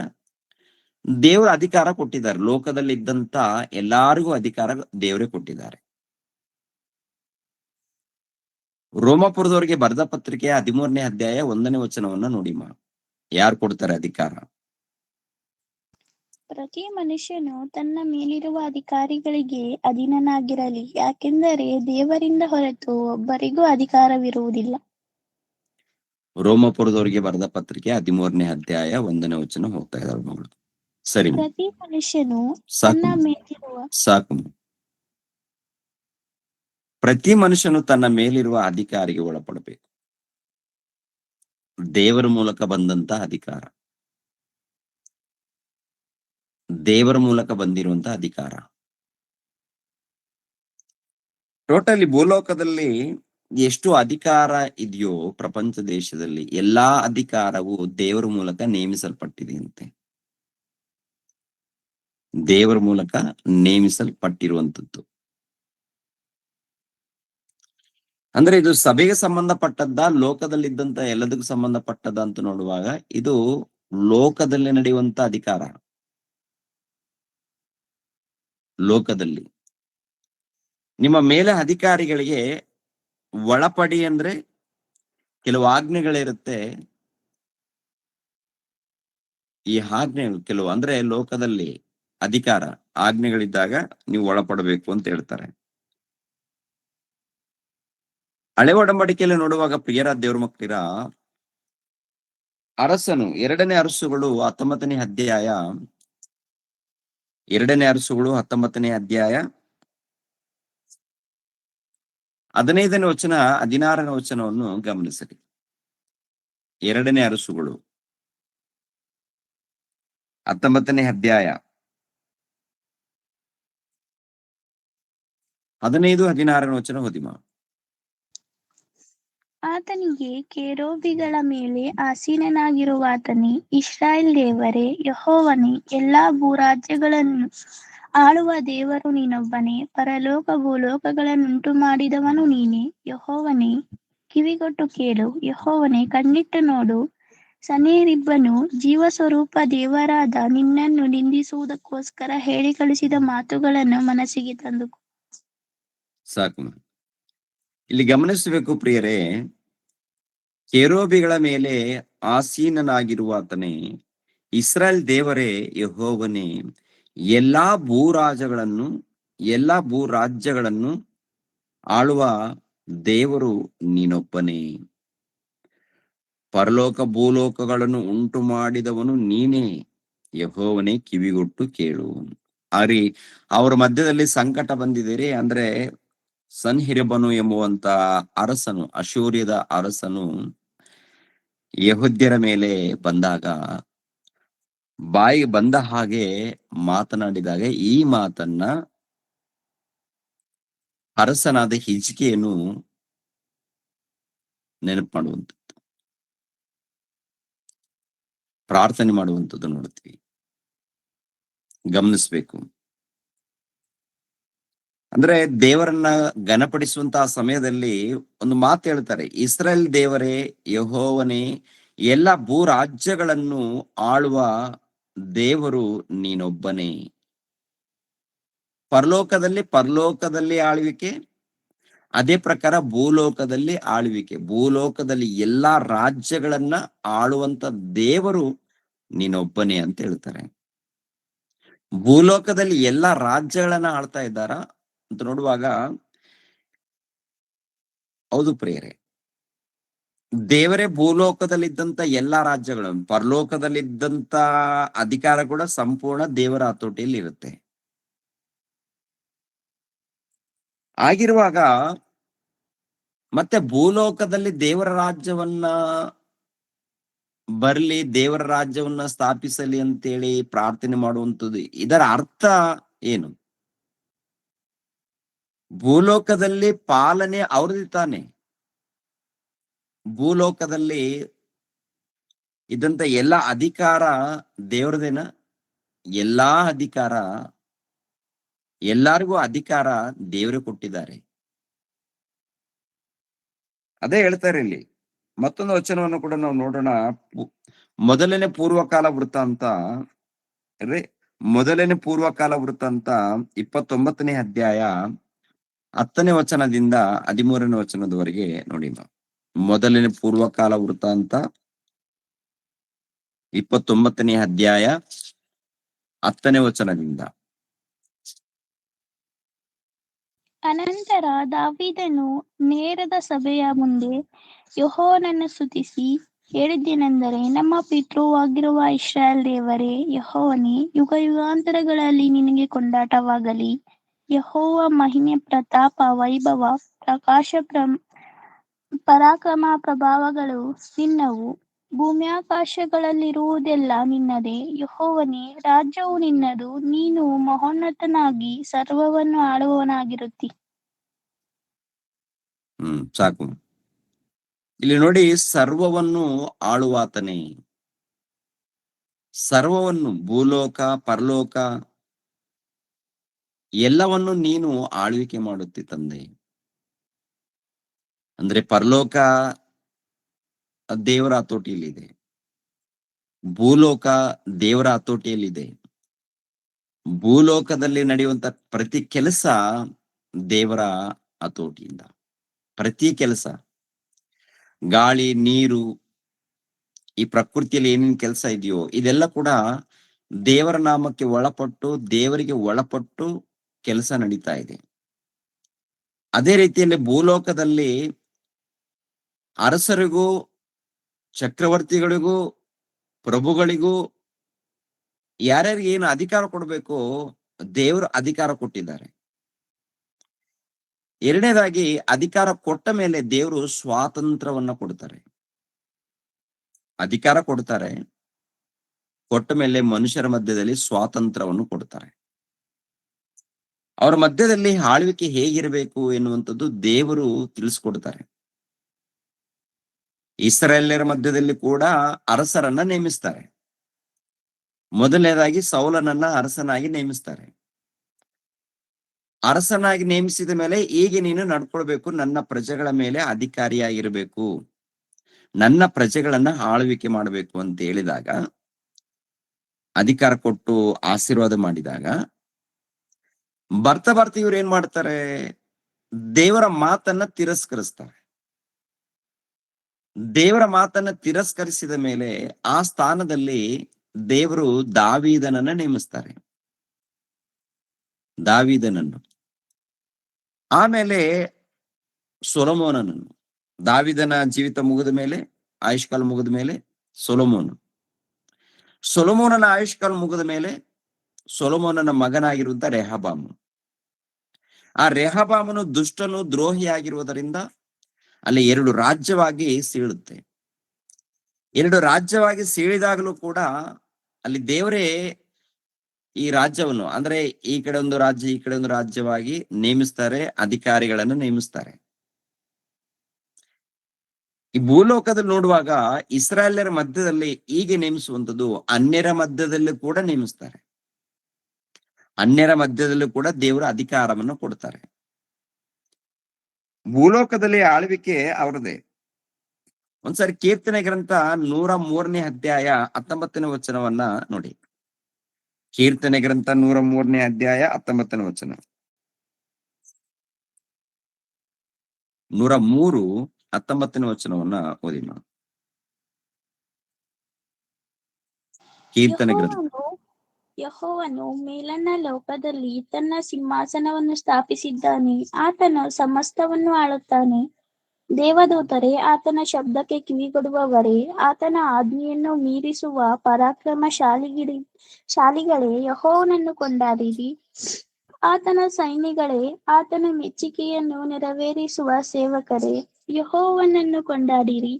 ದೇವ್ರ ಅಧಿಕಾರ ಕೊಟ್ಟಿದ್ದಾರೆ. ಲೋಕದಲ್ಲಿ ಇದ್ದಂತ ಎಲ್ಲಾರಿಗೂ ಅಧಿಕಾರ ದೇವರೇ ಕೊಟ್ಟಿದ್ದಾರೆ. ರೋಮಾಪುರದವರಿಗೆ ಬರೆದ ಪತ್ರಿಕೆ 13ನೇ ಅಧ್ಯಾಯ 1ನೇ ವಚನವನ್ನ ನೋಡಿಮ್ಮ. ಯಾರು ಕೊಡ್ತಾರೆ ಅಧಿಕಾರ? ಪ್ರತಿ ಮನುಷ್ಯನು ತನ್ನ ಮೇಲಿರುವ ಅಧಿಕಾರಿಗಳಿಗೆ ಅಧೀನನಾಗಿರಲಿ, ಯಾಕೆಂದರೆ ದೇವರಿಂದ ಹೊರತು ಒಬ್ಬರಿಗೂ ಅಧಿಕಾರವಿರುವುದಿಲ್ಲ. ರೋಮಾಪುರದವರಿಗೆ ಬರೆದ ಪತ್ರಿಕೆ 13ನೇ ಅಧ್ಯಾಯ 1ನೇ ವಚನ ಹೋಗ್ತಾ ಇದ್ದಾರೆ ಮಗಳು. ಸರಿ, ಪ್ರತಿ ಮನುಷ್ಯನು ಸಾಕು ತನ್ನ ಮೇಲಿರುವ ಸಾಕು. ಪ್ರತಿ ಮನುಷ್ಯನು ತನ್ನ ಮೇಲಿರುವ ಅಧಿಕಾರಿಗೆ ಒಳಪಡಬೇಕು. ದೇವರ ಮೂಲಕ ಬಂದಂತ ಅಧಿಕಾರ, ದೇವರ ಮೂಲಕ ಬಂದಿರುವಂತ ಅಧಿಕಾರ. ಟೋಟಲಿ ಭೂಲೋಕದಲ್ಲಿ ಎಷ್ಟು ಅಧಿಕಾರ ಇದೆಯೋ ಪ್ರಪಂಚ ದೇಶದಲ್ಲಿ ಎಲ್ಲಾ ಅಧಿಕಾರವು ದೇವರ ಮೂಲಕ ನೇಮಿಸಲ್ಪಟ್ಟಿದೆ ಅಂತೆ. ದೇವರ ಮೂಲಕ ನೇಮಿಸಲ್ಪಟ್ಟಿರುವಂತದ್ದು. ಅಂದ್ರೆ ಇದು ಸಭೆಗೆ ಸಂಬಂಧಪಟ್ಟದ್ದ, ಲೋಕದಲ್ಲಿದ್ದಂತ ಎಲ್ಲದಕ್ಕೂ ಸಂಬಂಧಪಟ್ಟದ ಅಂತ ನೋಡುವಾಗ ಇದು ಲೋಕದಲ್ಲಿ ನಡೆಯುವಂತ ಅಧಿಕಾರ. ಲೋಕದಲ್ಲಿ ನಿಮ್ಮ ಮೇಲೆ ಅಧಿಕಾರಿಗಳಿಗೆ ಒಳಪಡಿ ಅಂದ್ರೆ ಕೆಲವು ಆಜ್ಞೆಗಳಿರುತ್ತೆ. ಈ ಆಜ್ಞೆಗಳು ಕೆಲವು ಅಂದ್ರೆ ಲೋಕದಲ್ಲಿ ಅಧಿಕಾರ ಆಜ್ಞೆಗಳಿದ್ದಾಗ ನೀವು ಒಳಪಡಬೇಕು ಅಂತ ಹೇಳ್ತಾರೆ. ಹಳೆ ಒಡಂಬಡಿಕೆಯಲ್ಲಿ ನೋಡುವಾಗ ಪ್ರಿಯರ ದೇವ್ರ ಮಕ್ಕಳಿರ, ಅರಸನು 2ನೇ ಅರಸುಗಳು 19ನೇ ಅಧ್ಯಾಯ 2ನೇ ಅರಸುಗಳು 19ನೇ ಅಧ್ಯಾಯ 15ನೇ ವಚನ 16ನೇ ವಚನವನ್ನು ಗಮನಿಸಲಿ. 2ನೇ ಅರಸುಗಳು 19ನೇ ಅಧ್ಯಾಯ 15, 16ನೇ ವಚನ ಓದಿಮ. ಆತನಿಗೆ ಕೆರೂಬಿಗಳ ಮೇಲೆ ಆಸೀನನಾಗಿರುವಾತನೇ, ಇಸ್ರಾಯೇಲ್ ದೇವರೇ, ಯೆಹೋವನೇ, ಎಲ್ಲಾ ಭೂರಾಜ್ಯಗಳನ್ನು ಆಳುವ ದೇವರು ನೀನೊಬ್ಬನೇ. ಪರಲೋಕ ಭೂಲೋಕಗಳನ್ನುಂಟು ಮಾಡಿದವನು ನೀನೇ. ಯೆಹೋವನೇ, ಕಿವಿಗೊಟ್ಟು ಕೇಳು. ಯೆಹೋವನೇ, ಕಣ್ಣಿಟ್ಟು ನೋಡು. ಸನ್ಹೇರೀಬನು ಜೀವಸ್ವರೂಪ ದೇವರಾದ ನಿನ್ನನ್ನು ನಿಂದಿಸುವುದಕ್ಕೋಸ್ಕರ ಹೇಳಿ ಕಳಿಸಿದ ಮಾತುಗಳನ್ನು ಮನಸ್ಸಿಗೆ ತಂದುಕೋ. ಸಾಕು. ಇಲ್ಲಿ ಗಮನಿಸಬೇಕು ಪ್ರಿಯರೇ, ಕೆರೂಬಿಗಳ ಮೇಲೆ ಆಸೀನನಾಗಿರುವಾತನೇ, ಇಸ್ರಾಯೇಲ್ ದೇವರೇ, ಯೆಹೋವನೇ, ಎಲ್ಲಾ ಭೂರಾಜ್ಯಗಳನ್ನು ಆಳುವ ದೇವರು ನೀನೊಬ್ಬನೇ. ಪರಲೋಕ ಭೂಲೋಕಗಳನ್ನು ಉಂಟು ಮಾಡಿದವನು ನೀನೇ. ಯೆಹೋವನೇ, ಕಿವಿಗೊಟ್ಟು ಕೇಳು. ಅವರ ಮಧ್ಯದಲ್ಲಿ ಸಂಕಟ ಬಂದಿದ್ದೀರಿ ಅಂದ್ರೆ, ಸನ್ಹೇರೀಬನು ಎಂಬುವಂತ ಅರಸನು, ಅಶೂರ್ಯದ ಅರಸನು ಯೆಹೂದ್ಯರ ಮೇಲೆ ಬಂದಾಗ, ಬಾಯಿಗೆ ಬಂದ ಹಾಗೆ ಮಾತನಾಡಿದಾಗ, ಈ ಮಾತನ್ನ ಅರಸನಾದ ಹಿಜ್ಕೀಯನು ನೆನಪು ಮಾಡುವಂಥದ್ದು, ಪ್ರಾರ್ಥನೆ ಮಾಡುವಂಥದ್ದು ನೋಡ್ತೀವಿ. ಗಮನಿಸ್ಬೇಕು. ಅಂದ್ರೆ ದೇವರನ್ನ ಘನಪಡಿಸುವಂತಹ ಸಮಯದಲ್ಲಿ ಒಂದು ಮಾತು ಹೇಳ್ತಾರೆ, ಇಸ್ರಾಯೇಲ್ ದೇವರೇ, ಯೆಹೋವನೇ, ಎಲ್ಲ ಭೂರಾಜ್ಯಗಳನ್ನು ಆಳುವ ದೇವರು ನೀನೊಬ್ಬನೇ. ಪರಲೋಕದಲ್ಲಿ ಆಳ್ವಿಕೆ, ಅದೇ ಪ್ರಕಾರ ಭೂಲೋಕದಲ್ಲಿ ಆಳ್ವಿಕೆ. ಭೂಲೋಕದಲ್ಲಿ ಎಲ್ಲಾ ರಾಜ್ಯಗಳನ್ನ ಆಳುವಂತ ದೇವರು ನೀನೊಬ್ಬನೇ ಅಂತ ಹೇಳ್ತಾರೆ. ಭೂಲೋಕದಲ್ಲಿ ಎಲ್ಲಾ ರಾಜ್ಯಗಳನ್ನ ಆಳ್ತಾ ಇದ್ದಾರ ಅಂತ ನೋಡುವಾಗ, ಹೌದು ಪ್ರಿಯರೇ, ದೇವರೇ ಭೂಲೋಕದಲ್ಲಿದ್ದಂತ ಎಲ್ಲಾ ರಾಜ್ಯಗಳನ್ನು, ಪರಲೋಕದಲ್ಲಿದ್ದಂತ ಅಧಿಕಾರ ಕೂಡ ಸಂಪೂರ್ಣ ದೇವರ ಹತೋಟಿಯಲ್ಲಿ ಇರುತ್ತೆ. ಆಗಿರುವಾಗ ಮತ್ತೆ ಭೂಲೋಕದಲ್ಲಿ ದೇವರ ರಾಜ್ಯವನ್ನ ಬರ್ಲಿ, ದೇವರ ರಾಜ್ಯವನ್ನ ಸ್ಥಾಪಿಸಲಿ ಅಂತೇಳಿ ಪ್ರಾರ್ಥನೆ ಮಾಡುವಂಥದ್ದು, ಇದರ ಅರ್ಥ ಏನು? ಭೂಲೋಕದಲ್ಲಿ ಪಾಲನೆ ಅವ್ರದ್ದು ತಾನೆ. ಭೂಲೋಕದಲ್ಲಿ ಇದ್ದಂತ ಎಲ್ಲಾ ಅಧಿಕಾರ ದೇವ್ರದೇನ? ಎಲ್ಲಾ ಅಧಿಕಾರ, ಎಲ್ಲರಿಗೂ ಅಧಿಕಾರ ದೇವರು ಕೊಟ್ಟಿದ್ದಾರೆ. ಅದೇ ಹೇಳ್ತಾರೆ ಇಲ್ಲಿ. ಮತ್ತೊಂದು ವಚನವನ್ನು ಕೂಡ ನಾವು ನೋಡೋಣ. ಮೊದಲನೇ ಪೂರ್ವಕಾಲ ವೃತ್ತಾಂತ 29ನೇ ಅಧ್ಯಾಯ 10ನೇ ವಚನದಿಂದ 13ನೇ ವಚನದವರೆಗೆ ನೋಡಿ. ಮೊದಲನೇ ಪೂರ್ವಕಾಲ ವೃತ್ತಾಂತ 29ನೇ ಅಧ್ಯಾಯ 10ನೇ ವಚನದಿಂದ. ಅನಂತರ ದಾವೀದನು ನೇರದ ಸಭೆಯ ಮುಂದೆ ಯೆಹೋವನನ್ನು ಸ್ತುತಿಸಿ ಹೇಳಿದ್ದೇನೆಂದರೆ, ನಮ್ಮ ಪಿತೃವಾಗಿರುವ ಇಸ್ರಾಯೇಲ್ ದೇವರೇ, ಯೆಹೋವನೇ, ಯುಗಾಂತರಗಳಲ್ಲಿ ನಿನಗೆ ಕೊಂಡಾಟವಾಗಲಿ. ಯೆಹೋವ ಮಹಿಮೆ, ಪ್ರತಾಪ, ವೈಭವ, ಪರಾಕ್ರಮ, ಪ್ರಭಾವಗಳು ನಿನ್ನವು. ಭೂಮ್ಯಾಕಾಶಗಳಲ್ಲಿರುವುದೆಲ್ಲ ನಿನ್ನದೇ. ಯೆಹೋವನೇ, ರಾಜ್ಯವು ನಿನ್ನದು. ನೀನು ಮಹೋನ್ನತನಾಗಿ ಸರ್ವವನ್ನು ಆಳುವವನಾಗಿರುತ್ತಿ. ಸಾಕು. ಇಲ್ಲಿ ನೋಡಿ, ಸರ್ವವನ್ನು ಆಳುವಾತನೇ. ಸರ್ವವನ್ನು, ಭೂಲೋಕ ಪರಲೋಕ ಎಲ್ಲವನ್ನು ನೀನು ಆಳ್ವಿಕೆ ಮಾಡುತ್ತಿ ತಂದೆ. ಅಂದ್ರೆ ಪರಲೋಕ ದೇವರ ಹತೋಟಿಯಲ್ಲಿದೆ, ಭೂಲೋಕ ದೇವರ ಹತೋಟಿಯಲ್ಲಿದೆ. ಭೂಲೋಕದಲ್ಲಿ ನಡೆಯುವಂತ ಪ್ರತಿ ಕೆಲಸ ದೇವರ ಹತೋಟಿಯಿಂದ. ಪ್ರತಿ ಕೆಲಸ, ಗಾಳಿ, ನೀರು, ಈ ಪ್ರಕೃತಿಯಲ್ಲಿ ಏನೇನ್ ಕೆಲಸ ಇದೆಯೋ ಇದೆಲ್ಲ ಕೂಡ ದೇವರ ನಾಮಕ್ಕೆ ಒಳಪಟ್ಟು, ದೇವರಿಗೆ ಒಳಪಟ್ಟು ಕೆಲಸ ನಡೀತಾ ಇದೆ. ಅದೇ ರೀತಿಯಲ್ಲಿ ಭೂಲೋಕದಲ್ಲಿ ಅರಸರಿಗೂ, ಚಕ್ರವರ್ತಿಗಳಿಗೂ, ಪ್ರಭುಗಳಿಗೂ ಯಾರ್ಯಾರಿಗೆ ಏನು ಅಧಿಕಾರ ಕೊಡ್ಬೇಕೋ ದೇವರು ಅಧಿಕಾರ ಕೊಟ್ಟಿದ್ದಾರೆ. ಎರಡನೇದಾಗಿ ಅಧಿಕಾರ ಕೊಟ್ಟ ಮೇಲೆ ದೇವರು ಸ್ವಾತಂತ್ರ್ಯವನ್ನ ಕೊಡ್ತಾರೆ. ಅಧಿಕಾರ ಕೊಡ್ತಾರೆ, ಕೊಟ್ಟ ಮೇಲೆ ಮನುಷ್ಯರ ಮಧ್ಯದಲ್ಲಿ ಸ್ವಾತಂತ್ರ್ಯವನ್ನು ಕೊಡ್ತಾರೆ. ಅವರ ಮಧ್ಯದಲ್ಲಿ ಆಳ್ವಿಕೆ ಹೇಗಿರಬೇಕು ಎನ್ನುವಂಥದ್ದು ದೇವರು ತಿಳಿಸ್ಕೊಡ್ತಾರೆ. ಇಸ್ರಾಯೇಲ್ಯರ ಮಧ್ಯದಲ್ಲಿ ಕೂಡ ಅರಸರನ್ನ ನೇಮಿಸ್ತಾರೆ. ಮೊದಲನೇದಾಗಿ ಸೌಲನನ್ನ ಅರಸನಾಗಿ ನೇಮಿಸ್ತಾರೆ. ಅರಸನಾಗಿ ನೇಮಿಸಿದ ಮೇಲೆ ಹೀಗೆ ನೀನು ನಡ್ಕೊಳ್ಬೇಕು, ನನ್ನ ಪ್ರಜೆಗಳ ಮೇಲೆ ಅಧಿಕಾರಿಯಾಗಿರ್ಬೇಕು, ನನ್ನ ಪ್ರಜೆಗಳನ್ನ ಆಳ್ವಿಕೆ ಮಾಡಬೇಕು ಅಂತ ಹೇಳಿದಾಗ, ಅಧಿಕಾರ ಕೊಟ್ಟು ಆಶೀರ್ವಾದ ಮಾಡಿದಾಗ, ಬರ್ತಾ ಬರ್ತಾ ಇವ್ರು ಏನ್ ಮಾಡ್ತಾರೆ, ದೇವರ ಮಾತನ್ನ ತಿರಸ್ಕರಿಸ್ತಾರೆ. ದೇವರ ಮಾತನ್ನ ತಿರಸ್ಕರಿಸಿದ ಮೇಲೆ ಆ ಸ್ಥಾನದಲ್ಲಿ ದೇವರು ದಾವೀದನನ್ನ ನೇಮಿಸ್ತಾರೆ. ದಾವೀದನನ್ನು, ಆಮೇಲೆ ಸೊಲೊಮೋನನನ್ನು. ದಾವೀದನ ಜೀವಿತ ಮುಗಿದ ಮೇಲೆ, ಆಯುಷ್ಕಾಲ ಮುಗಿದ ಮೇಲೆ ಸೊಲೊಮೋನನ ಆಯುಷ್ಕಾಲ ಮುಗಿದ ಮೇಲೆ ಸೊಲೊಮೋನನ ಮಗನಾಗಿರುವಂತ ರೆಹಬಾಮು. ಆ ರೆಹಬಾಮನು ದುಷ್ಟನು, ದ್ರೋಹಿಯಾಗಿರುವುದರಿಂದ ಅಲ್ಲಿ 2 ರಾಜ್ಯವಾಗಿ ಸೀಳುತ್ತೆ. 2 ರಾಜ್ಯವಾಗಿ ಸೀಳಿದಾಗಲೂ ಕೂಡ ಅಲ್ಲಿ ದೇವರೇ ಈ ರಾಜ್ಯವನ್ನು, ಅಂದ್ರೆ ಈ ಕಡೆ ಒಂದು ರಾಜ್ಯ, ಈ ಕಡೆ ಒಂದು ರಾಜ್ಯವಾಗಿ ನೇಮಿಸ್ತಾರೆ, ಅಧಿಕಾರಿಗಳನ್ನು ನೇಮಿಸ್ತಾರೆ. ಈ ಭೂಲೋಕದಲ್ಲಿ ನೋಡುವಾಗ ಇಸ್ರಾಯೇಲ್ಯರ ಮಧ್ಯದಲ್ಲಿ ಹೀಗೆ ನೇಮಿಸುವಂಥದ್ದು ಅನ್ಯರ ಮಧ್ಯದಲ್ಲಿ ಕೂಡ ನೇಮಿಸ್ತಾರೆ. ಅನ್ಯರ ಮಧ್ಯದಲ್ಲೂ ಕೂಡ ದೇವರ ಅಧಿಕಾರವನ್ನು ಕೊಡ್ತಾರೆ. ಭೂಲೋಕದಲ್ಲಿ ಆಳ್ವಿಕೆ ಅವರದೇ. ಒಂದ್ಸರಿ ಕೀರ್ತನೆ ಗ್ರಂಥ 103ನೇ ಅಧ್ಯಾಯ 19ನೇ ವಚನವನ್ನ ನೋಡಿ. ಕೀರ್ತನೆ ಗ್ರಂಥ 103ನೇ ಅಧ್ಯಾಯ 19ನೇ ವಚನ. 103 19ನೇ ವಚನವನ್ನ ಓದಿ ನಾವು. ಕೀರ್ತನೆ ಗ್ರಂಥ. ಯೆಹೋವನು ಮೇಲನ್ನ ಲೋಕದಲ್ಲಿ ತನ್ನ ಸಿಂಹಾಸನವನ್ನು ಸ್ಥಾಪಿಸಿದ್ದಾನೆ. ಆತನು ಸಮಸ್ತವನ್ನು ಆಳುತ್ತಾನೆ. ದೇವದೂತರೇ, ಆತನ ಶಬ್ದಕ್ಕೆ ಕಿವಿಗೊಡುವವರೇ, ಆತನ ಆಜ್ಞೆಯನ್ನು ಮೀರಿಸುವ ಶಾಲಿಗಳೇ, ಯೆಹೋವನನ್ನು ಕೊಂಡಾಡಿರಿ. ಆತನ ಸೈನ್ಯಗಳೇ, ಆತನ ಮೆಚ್ಚಿಕೆಯನ್ನು ನೆರವೇರಿಸುವ ಸೇವಕರೇ, ಯೆಹೋವನನ್ನು ಕೊಂಡಾಡಿರಿ.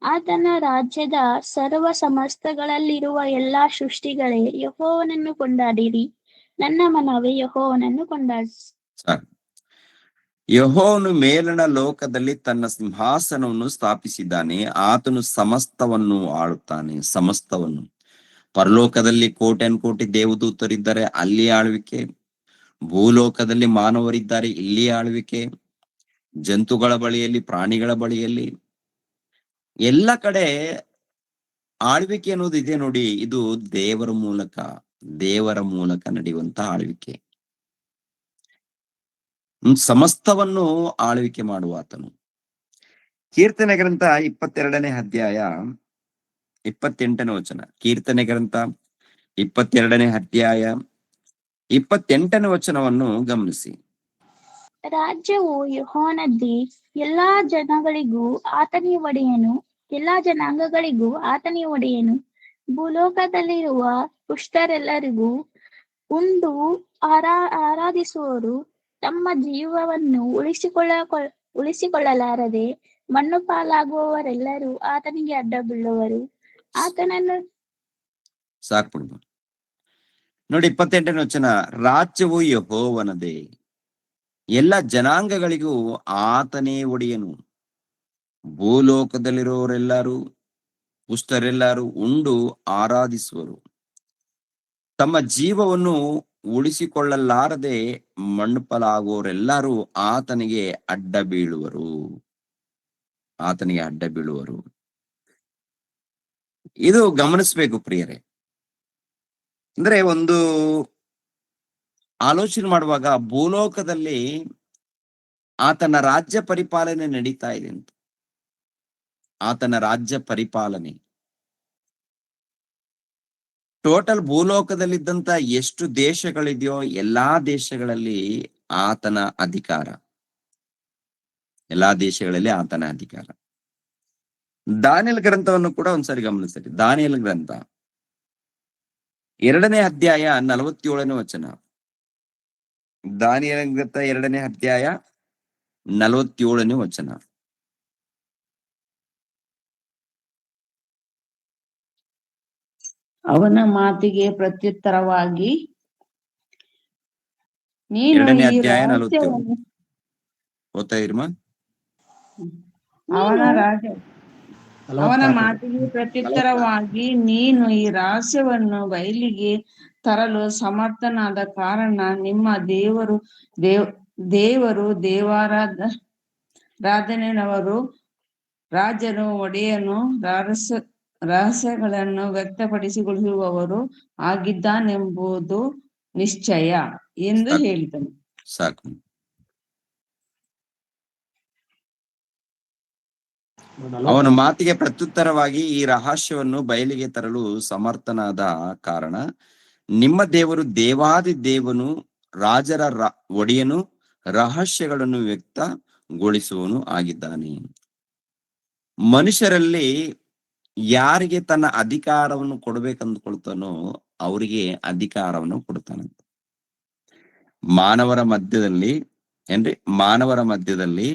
ಆತನ ರಾಜ್ಯದ ಸರ್ವ ಸಮಸ್ತಗಳಲ್ಲಿರುವ ಎಲ್ಲಾ ಸೃಷ್ಟಿಗಳೇ, ಯೆಹೋವನನ್ನು ಕೊಂಡಾಡಿರಿ. ನನ್ನ ಮನವೇ, ಯೆಹೋವನನ್ನು ಕೊಂಡಾಡಿ. ಯೆಹೋವನು ಮೇಲಣ ಲೋಕದಲ್ಲಿ ತನ್ನ ಸಿಂಹಾಸನವನ್ನು ಸ್ಥಾಪಿಸಿದ್ದಾನೆ. ಆತನು ಸಮಸ್ತವನ್ನು ಆಳುತ್ತಾನೆ. ಸಮಸ್ತವನ್ನು. ಪರಲೋಕದಲ್ಲಿ ಕೋಟಿ ದೇವದೂತರಿದ್ದಾರೆ, ಅಲ್ಲಿ ಆಳ್ವಿಕೆ. ಭೂಲೋಕದಲ್ಲಿ ಮಾನವರಿದ್ದಾರೆ, ಇಲ್ಲಿ ಆಳ್ವಿಕೆ. ಜಂತುಗಳ ಬಳಿಯಲ್ಲಿ, ಪ್ರಾಣಿಗಳ ಬಳಿಯಲ್ಲಿ, ಎಲ್ಲ ಕಡೆ ಆಳ್ವಿಕೆ ಅನ್ನೋದು ಇದೆ ನೋಡಿ. ಇದು ದೇವರ ಮೂಲಕ ನಡೆಯುವಂತ ಆಳ್ವಿಕೆ. ಸಮಸ್ತವನ್ನು ಆಳ್ವಿಕೆ ಮಾಡುವ ಆತನು. ಕೀರ್ತನೆ ಗ್ರಂಥ 22ನೇ ಅಧ್ಯಾಯ 28ನೇ ವಚನ. ಕೀರ್ತನೆ ಗ್ರಂಥ 22ನೇ ಅಧ್ಯಾಯ 28ನೇ ವಚನವನ್ನು ಗಮನಿಸಿ. ರಾಜ್ಯವು ಯೆಹೋವನದ್ದೇ, ಎಲ್ಲಾ ಜನಗಳಿಗೂ ಆತನೇ ಒಡೆಯನು. ಎಲ್ಲಾ ಜನಾಂಗಗಳಿಗೂ ಆತನೇ ಒಡೆಯನು. ಭೂಲೋಕದಲ್ಲಿರುವ ಪುಷ್ಟರೆಲ್ಲರಿಗೂ ಉಂಡು ಆರಾಧಿಸುವವರು ತಮ್ಮ ಜೀವವನ್ನು ಉಳಿಸಿಕೊಳ್ಳಲಾರದೆ ಮಣ್ಣು ಪಾಲಾಗುವವರೆಲ್ಲರೂ ಆತನಿಗೆ ಅಡ್ಡ ಬೀಳುವರು. ಆತನನ್ನು ಸಾಕ್ಬಿಡ್ದು ನೋಡಿ. 28ನೇ ವಚನ. ರಾಜ್ಯವು ಯೆಹೋವನದೇ, ಎಲ್ಲ ಜನಾಂಗಗಳಿಗೂ ಆತನೇ ಒಡೆಯನು. ಭೂಲೋಕದಲ್ಲಿರುವವರೆಲ್ಲರೂ ಪುಷ್ಟರೆಲ್ಲರೂ ಉಂಡು ಆರಾಧಿಸುವರು. ತಮ್ಮ ಜೀವವನ್ನು ಉಳಿಸಿಕೊಳ್ಳಲಾರದೆ ಮಣ್ಣುಪಾಲಾಗುವವರೆಲ್ಲರೂ ಆತನಿಗೆ ಅಡ್ಡ ಬೀಳುವರು. ಇದು ಗಮನಿಸ್ಬೇಕು ಪ್ರಿಯರೇ. ಅಂದ್ರೆ ಒಂದು ಆಲೋಚನೆ ಮಾಡುವಾಗ ಭೂಲೋಕದಲ್ಲಿ ಆತನ ರಾಜ್ಯ ಪರಿಪಾಲನೆ ನಡೀತಾ ಇದೆ ಅಂತ. ಆತನ ರಾಜ್ಯ ಪರಿಪಾಲನೆ ಟೋಟಲ್ ಭೂಲೋಕದಲ್ಲಿದ್ದಂತ ಎಷ್ಟು ದೇಶಗಳಿದೆಯೋ ಎಲ್ಲಾ ದೇಶಗಳಲ್ಲಿ ಆತನ ಅಧಿಕಾರ. ದಾನಿಯೇಲ ಗ್ರಂಥವನ್ನು ಕೂಡ ಒಂದ್ಸರಿ ಗಮನಿಸಿರಿ. ದಾನಿಯೇಲ ಗ್ರಂಥ 2ನೇ ಅಧ್ಯಾಯ 47ನೇ ವಚನ. ದಾನಿಯೇಲ ಗ್ರಂಥ 2ನೇ ಅಧ್ಯಾಯ 47ನೇ ವಚನ. ಅವನ ಮಾತಿಗೆ ಪ್ರತ್ಯುತ್ತರವಾಗಿ ನೀನು 2ನೇ ಈ ಅಧ್ಯಾಯ 47. ರಹಸ್ಯವನ್ನು ಓದ್ತಾ ಇದ್ರಮ್ಮ? ಅವನ ಮಾತಿಗೆ ಪ್ರತ್ಯುತ್ತರವಾಗಿ ನೀನು ಈ ರಹಸ್ಯವನ್ನು ಬಯಲಿಗೆ ತರಲು ಸಮರ್ಥನಾದ ಕಾರಣ ನಿಮ್ಮ ದೇವರು ದೇವಾರಾಧನೆಯವರು ರಾಜನು ಒಡೆಯನು ರಹಸ್ಯಗಳನ್ನು ವ್ಯಕ್ತಪಡಿಸಿಕೊಳ್ಳುವವರು ಆಗಿದ್ದಾನೆಂಬುದು ನಿಶ್ಚಯ ಎಂದು ಹೇಳಿದನು. ಸಾಕು. ಅವನ ಮಾತಿಗೆ ಪ್ರತ್ಯುತ್ತರವಾಗಿ ಈ ರಹಸ್ಯವನ್ನು ಬಯಲಿಗೆ ತರಲು ಸಮರ್ಥನಾದ ಕಾರಣ ನಿಮ್ಮ ದೇವರು ದೇವಾದಿ ದೇವನು, ರಾಜರ ಒಡೆಯನು, ರಹಸ್ಯಗಳನ್ನು ವ್ಯಕ್ತಗೊಳಿಸುವನು ಆಗಿದ್ದಾನೆ. ಮನುಷ್ಯರಲ್ಲಿ ಯಾರಿಗೆ ತನ್ನ ಅಧಿಕಾರವನ್ನು ಕೊಡ್ಬೇಕಂದ್ಕೊಳ್ತಾನೋ ಅವರಿಗೆ ಅಧಿಕಾರವನ್ನು ಕೊಡ್ತಾನಂತ. ಮಾನವರ ಮಧ್ಯದಲ್ಲಿ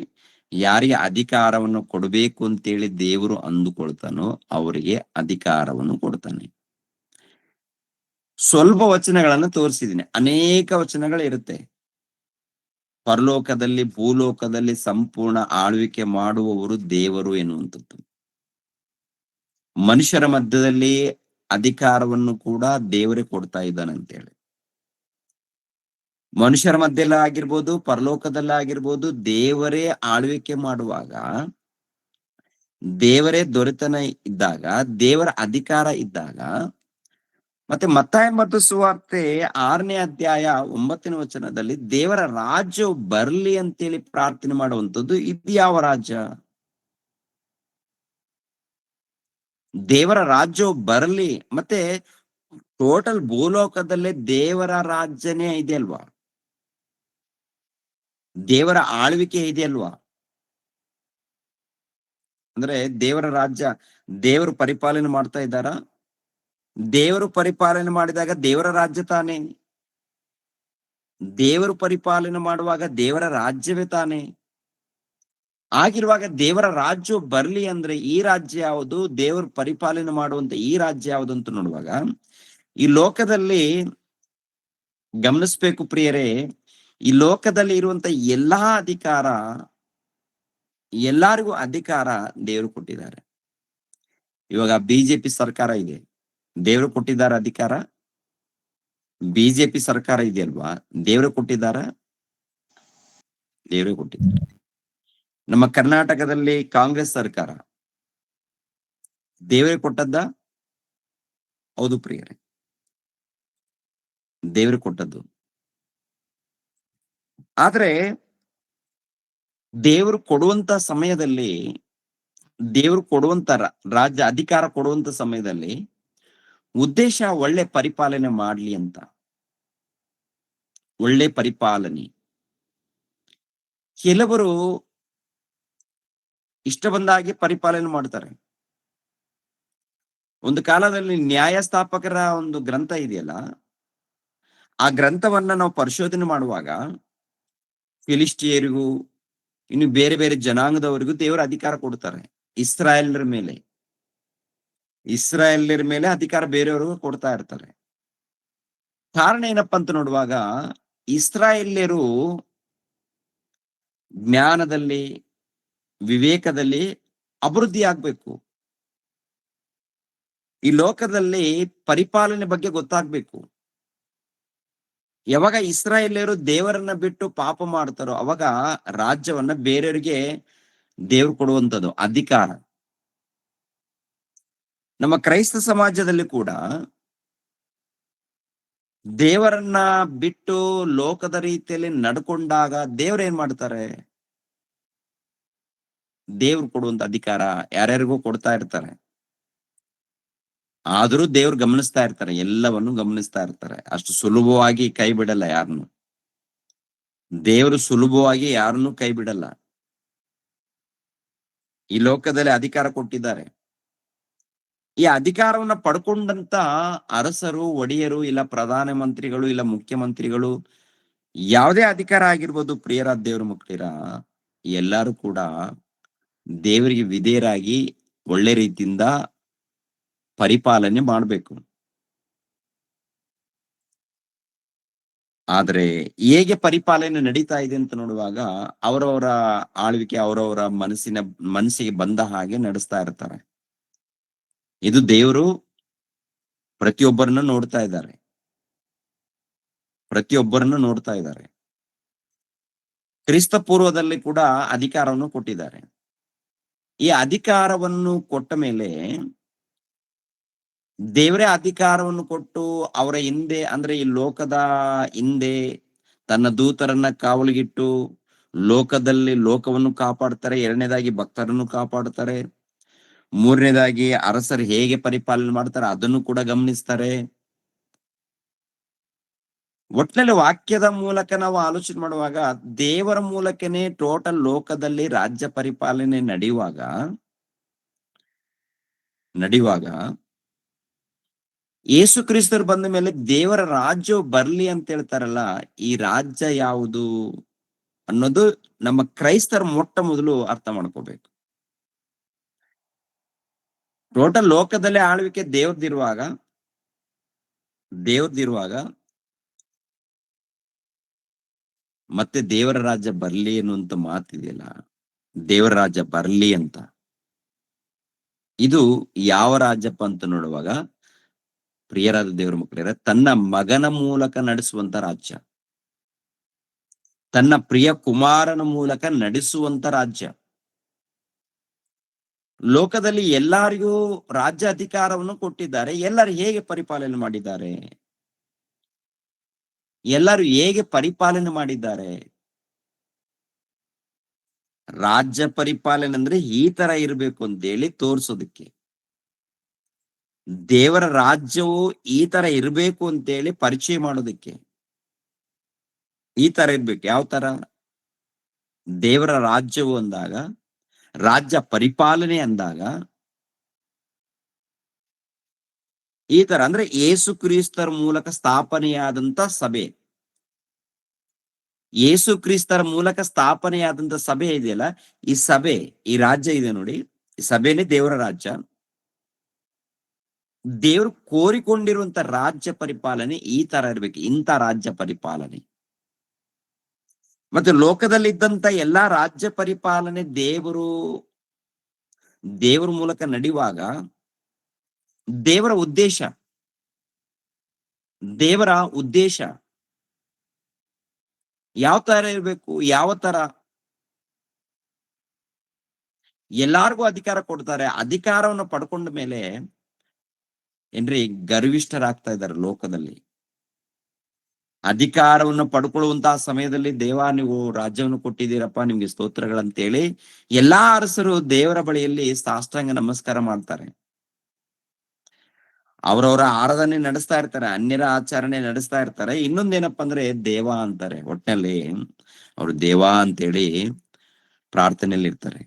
ಯಾರಿಗೆ ಅಧಿಕಾರವನ್ನು ಕೊಡಬೇಕು ಅಂತೇಳಿ ದೇವರು ಅಂದುಕೊಳ್ತಾನೋ ಅವರಿಗೆ ಅಧಿಕಾರವನ್ನು ಕೊಡ್ತಾನೆ. ಸ್ವಲ್ಪ ವಚನಗಳನ್ನು ತೋರಿಸಿದ್ದೀನಿ, ಅನೇಕ ವಚನಗಳು ಇರುತ್ತೆ. ಪರಲೋಕದಲ್ಲಿ ಭೂಲೋಕದಲ್ಲಿ ಸಂಪೂರ್ಣ ಆಳ್ವಿಕೆ ಮಾಡುವವರು ದೇವರು ಎನ್ನುವಂಥದ್ದು. ಮನುಷ್ಯರ ಮಧ್ಯದಲ್ಲಿ ಅಧಿಕಾರವನ್ನು ಕೂಡ ದೇವರೇ ಕೊಡ್ತಾ ಇದ್ದಾನಂತೇಳಿ. ಮನುಷ್ಯರ ಮಧ್ಯೆಲ್ಲ ಆಗಿರ್ಬೋದು, ಪರಲೋಕದಲ್ಲಾಗಿರ್ಬೋದು, ದೇವರೇ ಆಳ್ವಿಕೆ ಮಾಡುವಾಗ, ದೇವರೇ ದೊರೆತನ ಇದ್ದಾಗ, ದೇವರ ಅಧಿಕಾರ ಇದ್ದಾಗ, ಮತ್ತೆ ಮತ್ತಾಯ ಮತ್ತು ಸುವಾರ್ತೆ 6ನೇ ಅಧ್ಯಾಯ 9ನೇ ವಚನದಲ್ಲಿ ದೇವರ ರಾಜ್ಯವು ಬರ್ಲಿ ಅಂತೇಳಿ ಪ್ರಾರ್ಥನೆ ಮಾಡುವಂಥದ್ದು. ಇದು ಯಾವ ರಾಜ್ಯ? ದೇವರ ರಾಜ್ಯವು ಬರಲಿ. ಮತ್ತೆ ಟೋಟಲ್ ಭೂಲೋಕದಲ್ಲೇ ದೇವರ ರಾಜ್ಯನೇ ಇದೆ ಅಲ್ವಾ, ದೇವರ ಆಳ್ವಿಕೆ ಇದೆ ಅಲ್ವಾ. ಅಂದ್ರೆ ದೇವರ ರಾಜ್ಯ ದೇವರು ಪರಿಪಾಲನೆ ಮಾಡ್ತಾ ಇದ್ದಾರ? ದೇವರು ಪರಿಪಾಲನೆ ಮಾಡಿದಾಗ ದೇವರ ರಾಜ್ಯ ತಾನೇ. ದೇವರು ಪರಿಪಾಲನೆ ಮಾಡುವಾಗ ದೇವರ ರಾಜ್ಯವೇ ತಾನೇ. ಆಗಿರುವಾಗ ದೇವರ ರಾಜ್ಯ ಬರ್ಲಿ ಅಂದ್ರೆ ಈ ರಾಜ್ಯ ಯಾವುದು, ದೇವರು ಪರಿಪಾಲನೆ ಮಾಡುವಂತ ಈ ರಾಜ್ಯ ಯಾವುದು ಅಂತ ನೋಡುವಾಗ, ಈ ಲೋಕದಲ್ಲಿ ಗಮನಿಸ್ಬೇಕು ಪ್ರಿಯರೇ, ಈ ಲೋಕದಲ್ಲಿ ಇರುವಂತ ಎಲ್ಲಾ ಅಧಿಕಾರ, ಎಲ್ಲರಿಗೂ ಅಧಿಕಾರ ದೇವರು ಕೊಟ್ಟಿದ್ದಾರೆ. ಇವಾಗ ಬಿಜೆಪಿ ಸರ್ಕಾರ ಇದೆ, ದೇವರು ಕೊಟ್ಟಿದ್ದಾರ ಅಧಿಕಾರ? ಬಿಜೆಪಿ ಸರ್ಕಾರ ಇದೆಯಲ್ವಾ, ದೇವರು ಕೊಟ್ಟಿದ್ದಾರ? ದೇವರು ಕೊಟ್ಟಿದ್ದಾರೆ. ನಮ್ಮ ಕರ್ನಾಟಕದಲ್ಲಿ ಕಾಂಗ್ರೆಸ್ ಸರ್ಕಾರ ದೇವರೇ ಕೊಟ್ಟದ್ದ? ಹೌದು ಪ್ರಿಯರೇ, ದೇವರು ಕೊಟ್ಟದ್ದು. ಆದ್ರೆ ದೇವರು ಕೊಡುವಂತ ಸಮಯದಲ್ಲಿ, ದೇವರು ಕೊಡುವಂತ ರಾಜ್ಯ ಅಧಿಕಾರ ಕೊಡುವಂತ ಸಮಯದಲ್ಲಿ ಉದ್ದೇಶ ಒಳ್ಳೆ ಪರಿಪಾಲನೆ ಮಾಡ್ಲಿ ಅಂತ. ಒಳ್ಳೆ ಪರಿಪಾಲನೆ. ಕೆಲವರು ಇಷ್ಟ ಬಂದಾಗೆ ಪರಿಪಾಲನೆ ಮಾಡ್ತಾರೆ. ಒಂದು ಕಾಲದಲ್ಲಿ ನ್ಯಾಯಸ್ಥಾಪಕರ ಒಂದು ಗ್ರಂಥ ಇದೆಯಲ್ಲ, ಆ ಗ್ರಂಥವನ್ನ ನಾವು ಪರಿಶೋಧನೆ ಮಾಡುವಾಗ ಫಿಲಿಸ್ಟಿಯರಿಗೂ ಇನ್ನು ಬೇರೆ ಬೇರೆ ಜನಾಂಗದವರಿಗೂ ದೇವರ ಅಧಿಕಾರ ಕೊಡ್ತಾರೆ. ಇಸ್ರಾಯೇಲ್ರ ಮೇಲೆ ಅಧಿಕಾರ ಬೇರೆಯವ್ರಿಗೂ ಕೊಡ್ತಾ ಇರ್ತಾರೆ. ಕಾರಣ ಏನಪ್ಪಾ ಅಂತ ನೋಡುವಾಗ, ಇಸ್ರಾಯೇಲ್ಯರು ಜ್ಞಾನದಲ್ಲಿ, ವಿವೇಕದಲ್ಲಿ ಅಭಿವೃದ್ಧಿ ಆಗ್ಬೇಕು. ಈ ಲೋಕದಲ್ಲಿ ಪರಿಪಾಲನೆ ಬಗ್ಗೆ ಗೊತ್ತಾಗ್ಬೇಕು. ಯಾವಾಗ ಇಸ್ರಾಯೇಲ್ಯರು ದೇವರನ್ನ ಬಿಟ್ಟು ಪಾಪ ಮಾಡ್ತಾರೋ ಅವಾಗ ರಾಜ್ಯವನ್ನ ಬೇರೆಯವರಿಗೆ ದೇವ್ರು ಕೊಡುವಂಥದ್ದು ಅಧಿಕಾರ. ನಮ್ಮ ಕ್ರೈಸ್ತ ಸಮಾಜದಲ್ಲಿ ಕೂಡ ದೇವರನ್ನ ಬಿಟ್ಟು ಲೋಕದ ರೀತಿಯಲ್ಲಿ ನಡ್ಕೊಂಡಾಗ ದೇವ್ರೇನ್ ಮಾಡ್ತಾರೆ? ದೇವ್ರು ಕೊಡುವಂತ ಅಧಿಕಾರ ಯಾರ್ಯಾರಿಗೂ ಕೊಡ್ತಾ ಇರ್ತಾರೆ. ಆದ್ರೂ ದೇವ್ರು ಗಮನಿಸ್ತಾ ಇರ್ತಾರೆ, ಎಲ್ಲವನ್ನು ಗಮನಿಸ್ತಾ ಇರ್ತಾರೆ. ಅಷ್ಟು ಸುಲಭವಾಗಿ ಕೈ ಬಿಡಲ್ಲ ಯಾರನ್ನು. ದೇವರು ಸುಲಭವಾಗಿ ಯಾರನ್ನು ಕೈ ಬಿಡಲ್ಲ. ಈ ಲೋಕದಲ್ಲಿ ಅಧಿಕಾರ ಕೊಟ್ಟಿದ್ದಾರೆ. ಈ ಅಧಿಕಾರವನ್ನ ಪಡ್ಕೊಂಡಂತ ಅರಸರು, ಒಡೆಯರು, ಇಲ್ಲ ಪ್ರಧಾನ ಮಂತ್ರಿಗಳು, ಇಲ್ಲ ಮುಖ್ಯಮಂತ್ರಿಗಳು, ಯಾವುದೇ ಅಧಿಕಾರ ಆಗಿರ್ಬೋದು ಪ್ರಿಯರ ದೇವ್ರ ಮಕ್ಕಳಿರ, ಎಲ್ಲರೂ ಕೂಡ ದೇವರಿಗೆ ವಿಧೇಯರಾಗಿ ಒಳ್ಳೆ ರೀತಿಯಿಂದ ಪರಿಪಾಲನೆ ಮಾಡಬೇಕು. ಆದ್ರೆ ಹೇಗೆ ಪರಿಪಾಲನೆ ನಡೀತಾ ಇದೆ ಅಂತ ನೋಡುವಾಗ ಅವರವರ ಆಳ್ವಿಕೆ ಅವರವರ ಮನಸ್ಸಿಗೆ ಬಂದ ಹಾಗೆ ನಡೆಸ್ತಾ ಇರ್ತಾರೆ. ಇದು ದೇವರು ಪ್ರತಿಯೊಬ್ಬರನ್ನ ನೋಡ್ತಾ ಇದ್ದಾರೆ. ಕ್ರಿಸ್ತ ಪೂರ್ವದಲ್ಲಿ ಕೂಡ ಅಧಿಕಾರವನ್ನು ಕೊಟ್ಟಿದ್ದಾರೆ. ಈ ಅಧಿಕಾರವನ್ನು ಕೊಟ್ಟ ಮೇಲೆ ದೇವರೇ ಅಧಿಕಾರವನ್ನು ಕೊಟ್ಟು ಅವರ ಹಿಂದೆ, ಅಂದ್ರೆ ಈ ಲೋಕದ ಹಿಂದೆ ತನ್ನ ದೂತರನ್ನ ಕಾವಲಿಗಿಟ್ಟು ಲೋಕವನ್ನು ಕಾಪಾಡ್ತಾರೆ. ಎರಡನೇದಾಗಿ ಭಕ್ತರನ್ನು ಕಾಪಾಡ್ತಾರೆ. ಮೂರನೇದಾಗಿ ಅರಸರು ಹೇಗೆ ಪರಿಪಾಲನೆ ಮಾಡ್ತಾರೆ ಅದನ್ನು ಕೂಡ ಗಮನಿಸ್ತಾರೆ. ಒಟ್ಟಿನಲ್ಲಿ ವಾಕ್ಯದ ಮೂಲಕ ನಾವು ಆಲೋಚನೆ ಮಾಡುವಾಗ ದೇವರ ಮೂಲಕನೇ ಟೋಟಲ್ ಲೋಕದಲ್ಲಿ ರಾಜ್ಯ ಪರಿಪಾಲನೆ ನಡೆಯುವಾಗ ಯೇಸು ಕ್ರಿಸ್ತರು ಬಂದ ಮೇಲೆ ದೇವರ ರಾಜ್ಯವು ಬರ್ಲಿ ಅಂತ ಹೇಳ್ತಾರಲ್ಲ, ಈ ರಾಜ್ಯ ಯಾವುದು ಅನ್ನೋದು ನಮ್ಮ ಕ್ರೈಸ್ತರ ಮೊಟ್ಟ ಮೊದಲು ಅರ್ಥ ಮಾಡ್ಕೋಬೇಕು. ಟೋಟಲ್ ಲೋಕದಲ್ಲೇ ಆಳ್ವಿಕೆ ದೇವ್ರದಿರುವಾಗ ಮತ್ತೆ ದೇವರ ರಾಜ್ಯ ಬರ್ಲಿ ಅನ್ನುವಂತ ಮಾತಿದೆಯಲ್ಲ, ದೇವರ ರಾಜ್ಯ ಬರ್ಲಿ ಅಂತ. ಇದು ಯಾವ ರಾಜ್ಯಪ್ಪ ಅಂತ ನೋಡುವಾಗ, ಪ್ರಿಯರಾದ ದೇವರ ಮಕ್ಕಳೇ, ತನ್ನ ಮಗನ ಮೂಲಕ ನಡೆಸುವಂತ ರಾಜ್ಯ, ತನ್ನ ಪ್ರಿಯ ಕುಮಾರನ ಮೂಲಕ ನಡೆಸುವಂತ ರಾಜ್ಯ. ಲೋಕದಲ್ಲಿ ಎಲ್ಲರಿಗೂ ರಾಜ್ಯ ಅಧಿಕಾರವನ್ನು ಕೊಟ್ಟಿದ್ದಾರೆ. ಎಲ್ಲರೂ ಹೇಗೆ ಪರಿಪಾಲನೆ ಮಾಡಿದ್ದಾರೆ? ರಾಜ್ಯ ಪರಿಪಾಲನೆ ಅಂದ್ರೆ ಈ ತರ ಇರ್ಬೇಕು ಅಂತೇಳಿ ತೋರ್ಸೋದಕ್ಕೆ, ದೇವರ ರಾಜ್ಯವು ಈ ತರ ಇರ್ಬೇಕು ಅಂತೇಳಿ ಪರಿಚಯ ಮಾಡೋದಕ್ಕೆ. ಈ ತರ ಇರ್ಬೇಕು. ಯಾವ ತರ? ದೇವರ ರಾಜ್ಯವು ಅಂದಾಗ, ರಾಜ್ಯ ಪರಿಪಾಲನೆ ಅಂದಾಗ ಈ ತರ, ಅಂದ್ರೆ ಯೇಸು ಕ್ರಿಸ್ತರ ಮೂಲಕ ಸ್ಥಾಪನೆಯಾದಂತ ಸಭೆ, ಯೇಸು ಕ್ರಿಸ್ತರ ಮೂಲಕ ಸ್ಥಾಪನೆಯಾದಂತ ಸಭೆ ಇದೆಯಲ್ಲ, ಈ ರಾಜ್ಯ ಇದೆ ನೋಡಿ, ಈ ಸಭೆನೇ ದೇವರ ರಾಜ್ಯ. ದೇವರು ಕೋರಿಕೊಂಡಿರುವಂತ ರಾಜ್ಯ ಪರಿಪಾಲನೆ ಈ ತರ ಇರ್ಬೇಕು, ಇಂಥ ರಾಜ್ಯ ಪರಿಪಾಲನೆ. ಮತ್ತೆ ಲೋಕದಲ್ಲಿ ಇದ್ದಂತ ಎಲ್ಲಾ ರಾಜ್ಯ ಪರಿಪಾಲನೆ ದೇವರ ಮೂಲಕ ನಡೆಯುವಾಗ ದೇವರ ಉದ್ದೇಶ ಯಾವ ತರ ಇರ್ಬೇಕು? ಯಾವ ತರ? ಎಲ್ಲಾರ್ಗೂ ಅಧಿಕಾರ ಕೊಡ್ತಾರೆ. ಅಧಿಕಾರವನ್ನು ಪಡ್ಕೊಂಡ ಮೇಲೆ ಏನ್ರಿ ಗರ್ವಿಷ್ಠರಾಗ್ತಾ ಇದ್ದಾರೆ ಲೋಕದಲ್ಲಿ. ಅಧಿಕಾರವನ್ನು ಪಡ್ಕೊಳ್ಳುವಂತಹ ಸಮಯದಲ್ಲಿ, ದೇವ ನೀವು ರಾಜ್ಯವನ್ನು ಕೊಟ್ಟಿದ್ದೀರಪ್ಪ, ನಿಮ್ಗೆ ಸ್ತೋತ್ರಗಳಂತೇಳಿ ಎಲ್ಲಾ ಅರಸರು ದೇವರ ಬಳಿಯಲ್ಲಿ ಸಾಷ್ಟಾಂಗ ನಮಸ್ಕಾರ ಮಾಡ್ತಾರೆ. ಅವರವರ ಆರಾಧನೆ ನಡೆಸ್ತಾ ಇರ್ತಾರೆ, ಅನ್ಯರ ಆಚರಣೆ ನಡೆಸ್ತಾ ಇರ್ತಾರೆ. ಇನ್ನೊಂದೇನಪ್ಪ ಅಂದ್ರೆ ದೇವ ಅಂತಾರೆ. ಒಟ್ಟಿನಲ್ಲಿ ಅವರು ದೇವ ಅಂತೇಳಿ ಪ್ರಾರ್ಥನೆಯಲ್ಲಿ ಇರ್ತಾರೆ.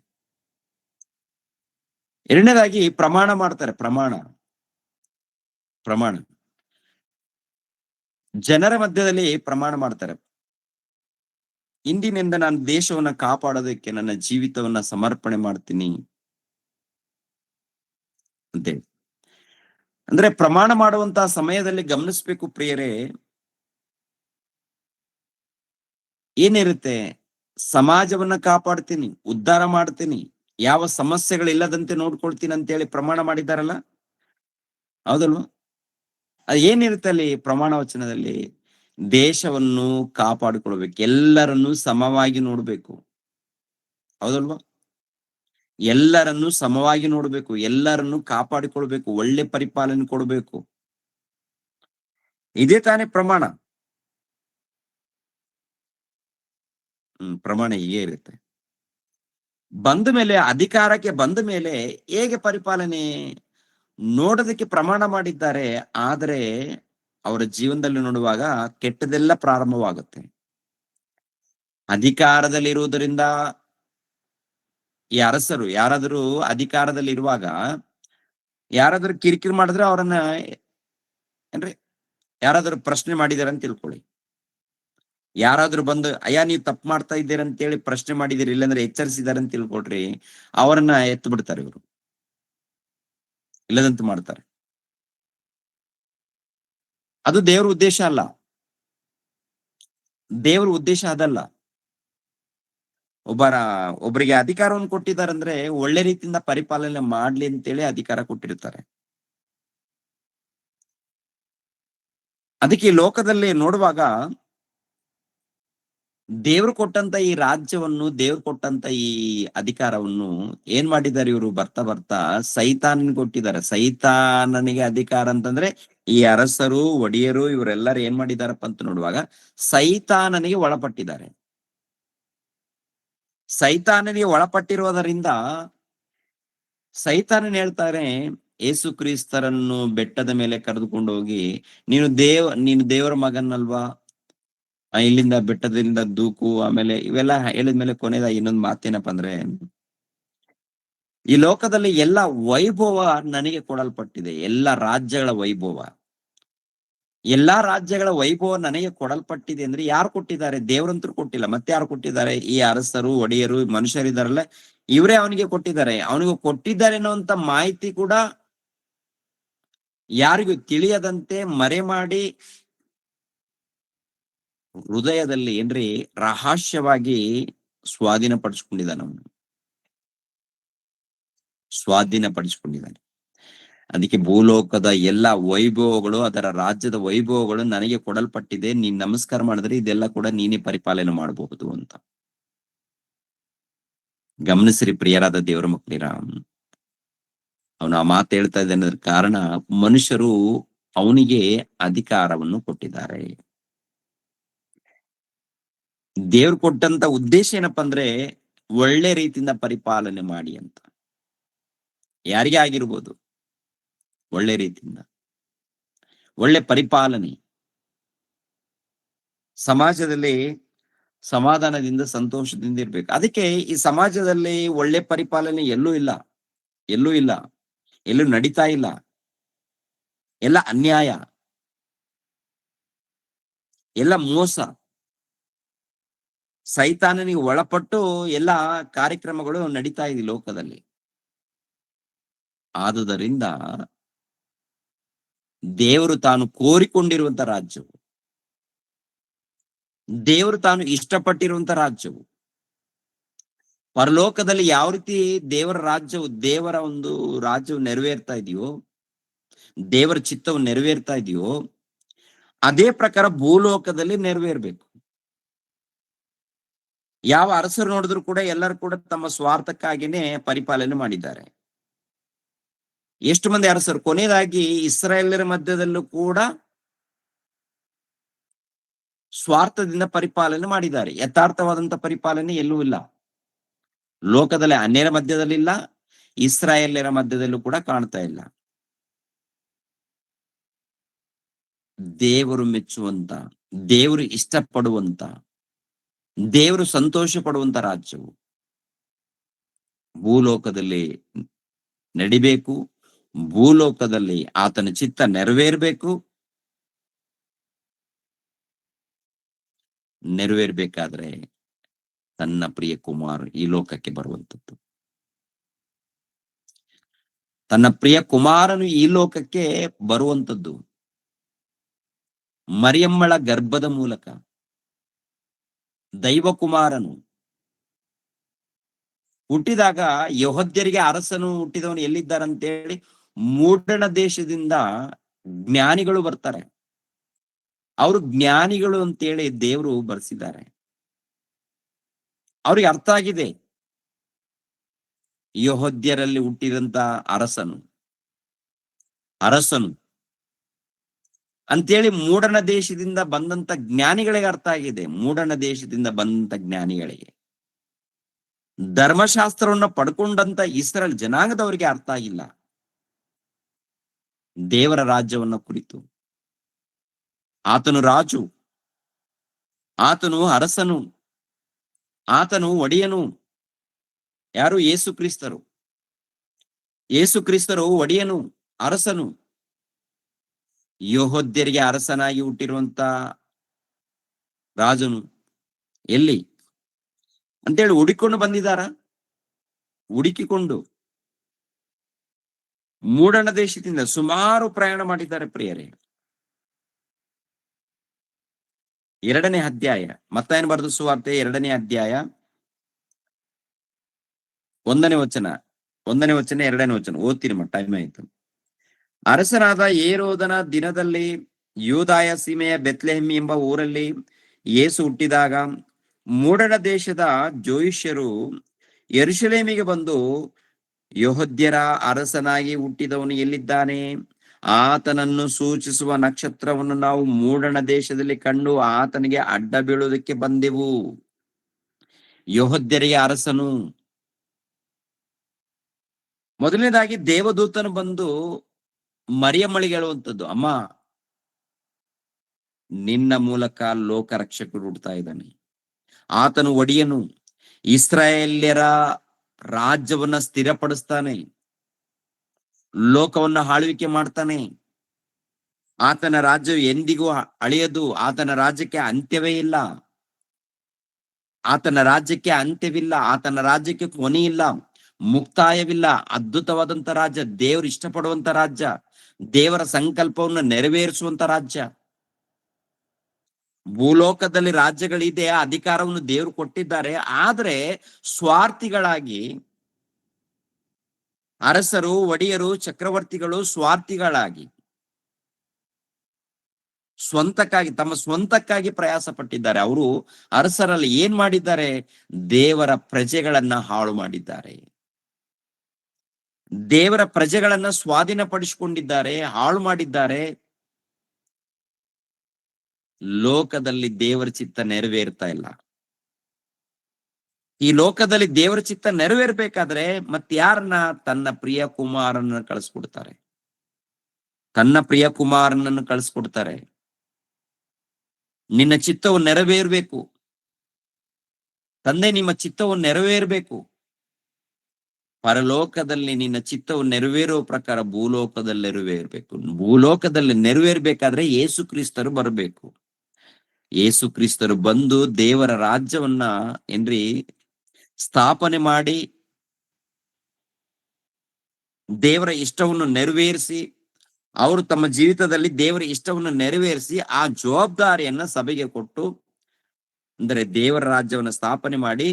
ಎರಡನೇದಾಗಿ ಪ್ರಮಾಣ ಮಾಡ್ತಾರೆ. ಪ್ರಮಾಣ ಜನರ ಮಧ್ಯದಲ್ಲಿ ಪ್ರಮಾಣ ಮಾಡ್ತಾರೆ. ಇಂದಿನಿಂದ ನಾನು ದೇಶವನ್ನ ಕಾಪಾಡೋದಕ್ಕೆ ನನ್ನ ಜೀವಿತವನ್ನ ಸಮರ್ಪಣೆ ಮಾಡ್ತೀನಿ ಅಂತೇಳಿ. ಅಂದ್ರೆ ಪ್ರಮಾಣ ಮಾಡುವಂತಹ ಸಮಯದಲ್ಲಿ ಗಮನಿಸ್ಬೇಕು ಪ್ರಿಯರೇ, ಏನಿರುತ್ತೆ? ಸಮಾಜವನ್ನ ಕಾಪಾಡ್ತೀನಿ, ಉದ್ಧಾರ ಮಾಡ್ತೀನಿ, ಯಾವ ಸಮಸ್ಯೆಗಳಿಲ್ಲದಂತೆ ನೋಡ್ಕೊಳ್ತೀನಿ ಅಂತೇಳಿ ಪ್ರಮಾಣ ಮಾಡಿದ್ದಾರಲ್ಲ, ಹೌದಲ್ವಾ? ಅದು ಏನಿರುತ್ತೆ ಅಲ್ಲಿ ಪ್ರಮಾಣ ವಚನದಲ್ಲಿ? ದೇಶವನ್ನು ಕಾಪಾಡಿಕೊಳ್ಬೇಕು, ಎಲ್ಲರನ್ನೂ ಸಮವಾಗಿ ನೋಡ್ಬೇಕು, ಹೌದಲ್ವಾ? ಎಲ್ಲರನ್ನೂ ಸಮವಾಗಿ ನೋಡ್ಬೇಕು, ಎಲ್ಲರನ್ನೂ ಕಾಪಾಡಿಕೊಳ್ಬೇಕು, ಒಳ್ಳೆ ಪರಿಪಾಲನೆ ಕೊಡ್ಬೇಕು. ಇದೇ ತಾನೇ ಪ್ರಮಾಣ. ಪ್ರಮಾಣ ಹೀಗೆ ಇರುತ್ತೆ. ಬಂದ ಮೇಲೆ, ಅಧಿಕಾರಕ್ಕೆ ಬಂದ ಮೇಲೆ ಹೇಗೆ ಪರಿಪಾಲನೆ ನೋಡೋದಕ್ಕೆ ಪ್ರಮಾಣ ಮಾಡಿದ್ದಾರೆ. ಆದರೆ ಅವರ ಜೀವನದಲ್ಲಿ ನೋಡುವಾಗ ಕೆಟ್ಟದೆಲ್ಲ ಪ್ರಾರಂಭವಾಗುತ್ತೆ. ಅಧಿಕಾರದಲ್ಲಿರುವುದರಿಂದ ಈ ಅರಸರು ಯಾರಾದರೂ ಅಧಿಕಾರದಲ್ಲಿ ಇರುವಾಗ ಯಾರಾದ್ರೂ ಕಿರಿಕಿರಿ ಮಾಡಿದ್ರೆ ಅವರನ್ನ ಏನ್ರಿ ಯಾರಾದ್ರೂ ಪ್ರಶ್ನೆ ಮಾಡಿದಾರೆ ಅಂತ ತಿಳ್ಕೊಳ್ಳಿ. ಯಾರಾದ್ರೂ ಬಂದು ಅಯ್ಯ ನೀವು ತಪ್ಪು ಮಾಡ್ತಾ ಇದ್ದೀರ ಅಂತೇಳಿ ಪ್ರಶ್ನೆ ಮಾಡಿದಿರಿ, ಇಲ್ಲಾಂದ್ರೆ ಎಚ್ಚರಿಸಿದಾರೆ ಅಂತ ತಿಳ್ಕೊಡ್ರಿ, ಅವರನ್ನ ಎತ್ತು ಬಿಡ್ತಾರೆ ಇವರು, ಇಲ್ಲದಂತ ಮಾಡ್ತಾರೆ. ಅದು ದೇವ್ರ ಉದ್ದೇಶ ಅಲ್ಲ. ದೇವ್ರ ಉದ್ದೇಶ ಅದಲ್ಲ. ಒಬ್ಬರಿಗೆ ಅಧಿಕಾರವನ್ನು ಕೊಟ್ಟಿದ್ದಾರೆ ಒಳ್ಳೆ ರೀತಿಯಿಂದ ಪರಿಪಾಲನೆ ಮಾಡ್ಲಿ ಅಂತೇಳಿ ಅಧಿಕಾರ ಕೊಟ್ಟಿರ್ತಾರೆ. ಅದಕ್ಕೆ ಈ ಲೋಕದಲ್ಲಿ ನೋಡುವಾಗ ದೇವ್ರು ಕೊಟ್ಟಂತ ಈ ರಾಜ್ಯವನ್ನು, ದೇವ್ರು ಕೊಟ್ಟಂತ ಈ ಅಧಿಕಾರವನ್ನು ಏನ್ ಮಾಡಿದ್ದಾರೆ ಇವರು? ಬರ್ತಾ ಬರ್ತಾ ಸೈತಾನನ್ ಕೊಟ್ಟಿದ್ದಾರೆ. ಸೈತಾನನಿಗೆ ಅಧಿಕಾರ ಅಂತಂದ್ರೆ ಈ ಅರಸರು, ಒಡೆಯರು ಇವರೆಲ್ಲರೂ ಏನ್ ಮಾಡಿದಾರಪ್ಪ ಅಂತ ನೋಡುವಾಗ ಸೈತಾನನಿಗೆ ಒಳಪಟ್ಟಿದ್ದಾರೆ. ಸೈತಾನನಿಗೆ ಒಳಪಟ್ಟಿರುವುದರಿಂದ ಸೈತಾನನ್ ಹೇಳ್ತಾರೆ, ಯೇಸು ಕ್ರಿಸ್ತರನ್ನು ಬೆಟ್ಟದ ಮೇಲೆ ಕರೆದುಕೊಂಡು ಹೋಗಿ, ನೀನು ದೇವರ ಮಗನಲ್ವಾ, ಇಲ್ಲಿಂದ ಬೆಟ್ಟದಿಂದ ದೂಕು, ಆಮೇಲೆ ಇವೆಲ್ಲ ಹೇಳಿದ್ಮೇಲೆ ಕೊನೆಯದ ಇನ್ನೊಂದು ಮಾತೇನಪ್ಪ ಅಂದ್ರೆ, ಈ ಲೋಕದಲ್ಲಿ ಎಲ್ಲ ವೈಭವ ನನಗೆ ಕೊಡಲ್ಪಟ್ಟಿದೆ. ಎಲ್ಲ ರಾಜ್ಯಗಳ ವೈಭವ, ಎಲ್ಲಾ ರಾಜ್ಯಗಳ ವೈಭವ ನನಗೆ ಕೊಡಲ್ಪಟ್ಟಿದೆ ಅಂದ್ರೆ ಯಾರು ಕೊಟ್ಟಿದ್ದಾರೆ? ದೇವರಂತರು ಕೊಟ್ಟಿಲ್ಲ. ಮತ್ತೆ ಯಾರು ಕೊಟ್ಟಿದ್ದಾರೆ? ಈ ಅರಸರು, ಒಡೆಯರು, ಮನುಷ್ಯರಿದಾರಲ್ಲ, ಇವರೇ ಅವನಿಗೆ ಕೊಟ್ಟಿದ್ದಾರೆ. ಅವನಿಗೆ ಕೊಟ್ಟಿದ್ದಾರೆ ಅನ್ನುವಂತ ಮಾಹಿತಿ ಕೂಡ ಯಾರಿಗೂ ತಿಳಿಯದಂತೆ ಮರೆ ಮಾಡಿ ಹೃದಯದಲ್ಲಿ ಏನ್ರಿ ರಹಸ್ಯವಾಗಿ ಸ್ವಾಧೀನಪಡಿಸ್ಕೊಂಡಿದ್ದಾನೆ. ಅದಕ್ಕೆ ಭೂಲೋಕದ ಎಲ್ಲ ವೈಭವಗಳು, ಅದರ ರಾಜ್ಯದ ವೈಭವಗಳು ನನಗೆ ಕೊಡಲ್ಪಟ್ಟಿದೆ. ನೀನ್ ನಮಸ್ಕಾರ ಮಾಡಿದ್ರೆ ಇದೆಲ್ಲ ಕೂಡ ನೀನೇ ಪರಿಪಾಲನೆ ಮಾಡಬಹುದು ಅಂತ. ಗಮನಿಸ್ರಿ ಪ್ರಿಯರಾದ ದೇವರ ಮಕ್ಕಳಿರ, ಅವನು ಆ ಮಾತು ಹೇಳ್ತಾ ಇದ್ದಾನೆ ಕಾರಣ ಮನುಷ್ಯರು ಅವನಿಗೆ ಅಧಿಕಾರವನ್ನು ಕೊಟ್ಟಿದ್ದಾರೆ. ದೇವ್ರು ಕೊಟ್ಟಂತ ಉದ್ದೇಶ ಏನಪ್ಪಾ ಅಂದ್ರೆ ಒಳ್ಳೆ ರೀತಿಯಿಂದ ಪರಿಪಾಲನೆ ಮಾಡಿ ಅಂತ. ಯಾರಿಗೇ ಆಗಿರ್ಬೋದು, ಒಳ್ಳೆ ರೀತಿಯಿಂದ ಒಳ್ಳೆ ಪರಿಪಾಲನೆ, ಸಮಾಜದಲ್ಲಿ ಸಮಾಧಾನದಿಂದ ಸಂತೋಷದಿಂದ ಇರ್ಬೇಕು. ಅದಕ್ಕೆ ಈ ಸಮಾಜದಲ್ಲಿ ಒಳ್ಳೆ ಪರಿಪಾಲನೆ ಎಲ್ಲೂ ಇಲ್ಲ, ಎಲ್ಲೂ ನಡೀತಾ ಇಲ್ಲ. ಎಲ್ಲ ಅನ್ಯಾಯ, ಎಲ್ಲ ಮೋಸ, ಸೈತಾನನಿಗೆ ಒಳಪಟ್ಟು ಎಲ್ಲ ಕಾರ್ಯಕ್ರಮಗಳು ನಡೀತಾ ಇದೆ ಲೋಕದಲ್ಲಿ. ಆದುದರಿಂದ ದೇವರು ತಾನು ಕೋರಿಕೊಂಡಿರುವಂತ ರಾಜ್ಯವು, ದೇವರು ತಾನು ಇಷ್ಟಪಟ್ಟಿರುವಂತ ರಾಜ್ಯವು, ಪರಲೋಕದಲ್ಲಿ ಯಾವ ರೀತಿ ದೇವರ ರಾಜ್ಯವು ನೆರವೇರ್ತಾ ಇದೆಯೋ, ದೇವರ ಚಿತ್ತವು ನೆರವೇರ್ತಾ ಇದೆಯೋ, ಅದೇ ಪ್ರಕಾರ ಭೂಲೋಕದಲ್ಲಿ ನೆರವೇರ್ಬೇಕು. ಯಾವ ಅರಸರು ನೋಡಿದ್ರು ಕೂಡ ಎಲ್ಲರೂ ಕೂಡ ತಮ್ಮ ಸ್ವಾರ್ಥಕ್ಕಾಗಿನೇ ಪರಿಪಾಲನೆ ಮಾಡಿದ್ದಾರೆ. ಎಷ್ಟು ಮಂದಿ ಅರಸರು, ಕೊನೆಯದಾಗಿ ಇಸ್ರಾಯೇಲರ ಮಧ್ಯದಲ್ಲೂ ಕೂಡ ಸ್ವಾರ್ಥದಿಂದ ಪರಿಪಾಲನೆ ಮಾಡಿದ್ದಾರೆ. ಯಥಾರ್ಥವಾದಂತ ಪರಿಪಾಲನೆ ಎಲ್ಲೂ ಇಲ್ಲ. ಲೋಕದಲ್ಲಿ ಅನ್ಯರ ಮಧ್ಯದಲ್ಲಿಲ್ಲ, ಇಸ್ರಾಯೇಲರ ಮಧ್ಯದಲ್ಲೂ ಕೂಡ ಕಾಣ್ತಾ ಇಲ್ಲ. ದೇವರು ಮೆಚ್ಚುವಂತ, ದೇವರು ಇಷ್ಟಪಡುವಂತ, ದೇವರು ಸಂತೋಷ ಪಡುವಂತ ರಾಜ್ಯವು ಭೂಲೋಕದಲ್ಲಿ ನಡಿಬೇಕು. ಭೂಲೋಕದಲ್ಲಿ ಆತನ ಚಿತ್ತ ನೆರವೇರ್ಬೇಕು. ನೆರವೇರ್ಬೇಕಾದ್ರೆ ತನ್ನ ಪ್ರಿಯ ಕುಮಾರ್ ಈ ಲೋಕಕ್ಕೆ ಬರುವಂತದ್ದು. ತನ್ನ ಪ್ರಿಯ ಕುಮಾರನು ಈ ಲೋಕಕ್ಕೆ ಬರುವಂತದ್ದು ಮರಿಯಮ್ಮಳ ಗರ್ಭದ ಮೂಲಕ. ದೈವ ಕುಮಾರನು ಹುಟ್ಟಿದಾಗ ಯೆಹೂದ್ಯರಿಗೆ ಅರಸನು ಹುಟ್ಟಿದವನು ಎಲ್ಲಿದ್ದಾರಂತೇಳಿ ಮೂಡಣ ದೇಶದಿಂದ ಜ್ಞಾನಿಗಳು ಬರ್ತಾರೆ. ಅವರು ಜ್ಞಾನಿಗಳು ಅಂತೇಳಿ ದೇವರು ಬರ್ಸಿದ್ದಾರೆ. ಅವ್ರಿಗೆ ಅರ್ಥ ಆಗಿದೆ, ಯೆಹೂದ್ಯರಲ್ಲಿ ಹುಟ್ಟಿದಂತ ಅರಸನು ಅಂತೇಳಿ ಮೂಡಣ ದೇಶದಿಂದ ಬಂದಂತ ಜ್ಞಾನಿಗಳಿಗೆ ಅರ್ಥ ಆಗಿದೆ. ಮೂಡಣ ದೇಶದಿಂದ ಬಂದಂತ ಜ್ಞಾನಿಗಳಿಗೆ, ಧರ್ಮಶಾಸ್ತ್ರವನ್ನ ಪಡ್ಕೊಂಡಂತ ಇಸ್ರಾಯೇಲ್ ಜನಾಂಗದವರಿಗೆ ಅರ್ಥ ಆಗಿಲ್ಲ ದೇವರ ರಾಜ್ಯವನ್ನ ಕುರಿತು. ಆತನು ರಾಜು, ಆತನು ಅರಸನು, ಆತನು ಒಡೆಯನು. ಯಾರು? ಯೇಸು ಕ್ರಿಸ್ತರು ಒಡೆಯನು, ಅರಸನು. ಯೆಹೂದ್ಯರಿಗೆ ಅರಸನಾಗಿ ಹುಟ್ಟಿರುವಂತ ರಾಜನು ಎಲ್ಲಿ ಅಂತೇಳಿ ಹುಡುಕಿಕೊಂಡು ಬಂದಿದ್ದಾರ? ಹುಡುಕಿಕೊಂಡು ಮೂಡಣ ದೇಶದಿಂದ ಸುಮಾರು ಪ್ರಯಾಣ ಮಾಡಿದ್ದಾರೆ ಪ್ರಿಯರೇ. 2ನೇ ಅಧ್ಯಾಯ, ಮತ್ತಾಯನ ಬರೆದ ಸುವಾರ್ತೆ 2ನೇ ಅಧ್ಯಾಯ 1ನೇ ವಚನ 2ನೇ ವಚನ ಓದ್ತೀನಿ. ಟೈಮ್ ಆಯ್ತು. ಅರಸನಾದ ಏರೋದನ ದಿನದಲ್ಲಿ ಯೂದಾಯ ಸೀಮೆಯ ಬೆತ್ಲೆಹೆಮ್ ಎಂಬ ಊರಲ್ಲಿ ಯೇಸು ಹುಟ್ಟಿದಾಗ ಮೂಡಣ ದೇಶದ ಜೋಯಿಷ್ಯರು ಯೆರೂಸಲೇಮಿಗೆ ಬಂದು, ಯೆಹೂದ್ಯರ ಅರಸನಾಗಿ ಹುಟ್ಟಿದವನು ಎಲ್ಲಿದ್ದಾನೆ? ಆತನನ್ನು ಸೂಚಿಸುವ ನಕ್ಷತ್ರವನ್ನು ನಾವು ಮೂಡಣ ದೇಶದಲ್ಲಿ ಕಂಡು ಆತನಿಗೆ ಅಡ್ಡ ಬೀಳುವುದಕ್ಕೆ ಬಂದೆವು. ಯೆಹೂದ್ಯರಿಗೆ ಅರಸನು. ಮೊದಲನೇದಾಗಿ ದೇವದೂತನು ಬಂದು ಮರಿಯಮ್ಮಳಿಗೆ ಹೇಳುವಂಥದ್ದು, ಅಮ್ಮ, ನಿನ್ನ ಮೂಲಕ ಲೋಕ ರಕ್ಷಕರು ಹುಡ್ತಾ ಇದ್ದಾನೆ. ಆತನು ಒಡೆಯನು, ಇಸ್ರಾಯೇಲ್ಯರ ರಾಜ್ಯವನ್ನ ಸ್ಥಿರಪಡಿಸ್ತಾನೆ, ಲೋಕವನ್ನ ಆಳ್ವಿಕೆ ಮಾಡ್ತಾನೆ. ಆತನ ರಾಜ್ಯವು ಎಂದಿಗೂ ಅಳಿಯದು. ಆತನ ರಾಜ್ಯಕ್ಕೆ ಅಂತ್ಯವೇ ಇಲ್ಲ. ಆತನ ರಾಜ್ಯಕ್ಕೆ ಅಂತ್ಯವಿಲ್ಲ. ಆತನ ರಾಜ್ಯಕ್ಕೆ ಕೊನೆಯಿಲ್ಲ, ಮುಕ್ತಾಯವಿಲ್ಲ. ಅದ್ಭುತವಾದಂತ ರಾಜ್ಯ, ದೇವರು ಇಷ್ಟಪಡುವಂತ ರಾಜ್ಯ, ದೇವರ ಸಂಕಲ್ಪವನ್ನು ನೆರವೇರಿಸುವಂತ ರಾಜ್ಯ. ಭೂಲೋಕದಲ್ಲಿ ರಾಜ್ಯಗಳಿದೆ, ಅಧಿಕಾರವನ್ನು ದೇವರು ಕೊಟ್ಟಿದ್ದಾರೆ. ಆದ್ರೆ ಸ್ವಾರ್ಥಿಗಳಾಗಿ ಅರಸರು, ಒಡೆಯರು, ಚಕ್ರವರ್ತಿಗಳು ಸ್ವಾರ್ಥಿಗಳಾಗಿ ತಮ್ಮ ಸ್ವಂತಕ್ಕಾಗಿ ಪ್ರಯಾಸ ಪಟ್ಟಿದ್ದಾರೆ. ಅವರು ಅರಸರಲ್ಲಿ ಏನ್ ಮಾಡಿದ್ದಾರೆ? ದೇವರ ಪ್ರಜೆಗಳನ್ನ ಹಾಳು ಮಾಡಿದ್ದಾರೆ. ದೇವರ ಪ್ರಜೆಗಳನ್ನ ಸ್ವಾಧೀನಪಡಿಸಿಕೊಂಡಿದ್ದಾರೆ, ಹಾಳು ಮಾಡಿದ್ದಾರೆ. ಲೋಕದಲ್ಲಿ ದೇವರ ಚಿತ್ತ ನೆರವೇರ್ತಾ ಇಲ್ಲ. ಈ ಲೋಕದಲ್ಲಿ ದೇವರ ಚಿತ್ತ ನೆರವೇರ್ಬೇಕಾದ್ರೆ ಮತ್ತಾರನ್ನ? ತನ್ನ ಪ್ರಿಯ ಕುಮಾರನನ್ನು ಕಳಿಸ್ಕೊಡ್ತಾರೆ. ತನ್ನ ಪ್ರಿಯ ಕುಮಾರನನ್ನು ಕಳಿಸ್ಕೊಡ್ತಾರೆ. ನಿನ್ನ ಚಿತ್ತವು ನೆರವೇರ್ಬೇಕು ತಂದೆ, ನಿಮ್ಮ ಚಿತ್ತವು ನೆರವೇರ್ಬೇಕು. ಪರಲೋಕದಲ್ಲಿ ನಿನ್ನ ಚಿತ್ತವು ನೆರವೇರುವ ಪ್ರಕಾರ ಭೂಲೋಕದಲ್ಲಿ ನೆರವೇರ್ಬೇಕು. ಭೂಲೋಕದಲ್ಲಿ ನೆರವೇರ್ಬೇಕಾದ್ರೆ ಯೇಸು ಕ್ರಿಸ್ತರು ಬರಬೇಕು. ಯೇಸು ಕ್ರಿಸ್ತರು ಬಂದು ದೇವರ ರಾಜ್ಯವನ್ನ ಸ್ಥಾಪನೆ ಮಾಡಿ ದೇವರ ಇಷ್ಟವನ್ನು ನೆರವೇರಿಸಿ, ಅವರು ತಮ್ಮ ಜೀವಿತದಲ್ಲಿ ದೇವರ ಇಷ್ಟವನ್ನು ನೆರವೇರಿಸಿ ಆ ಜವಾಬ್ದಾರಿಯನ್ನ ಸಭೆಗೆ ಕೊಟ್ಟು, ಅಂದರೆ ದೇವರ ರಾಜ್ಯವನ್ನು ಸ್ಥಾಪನೆ ಮಾಡಿ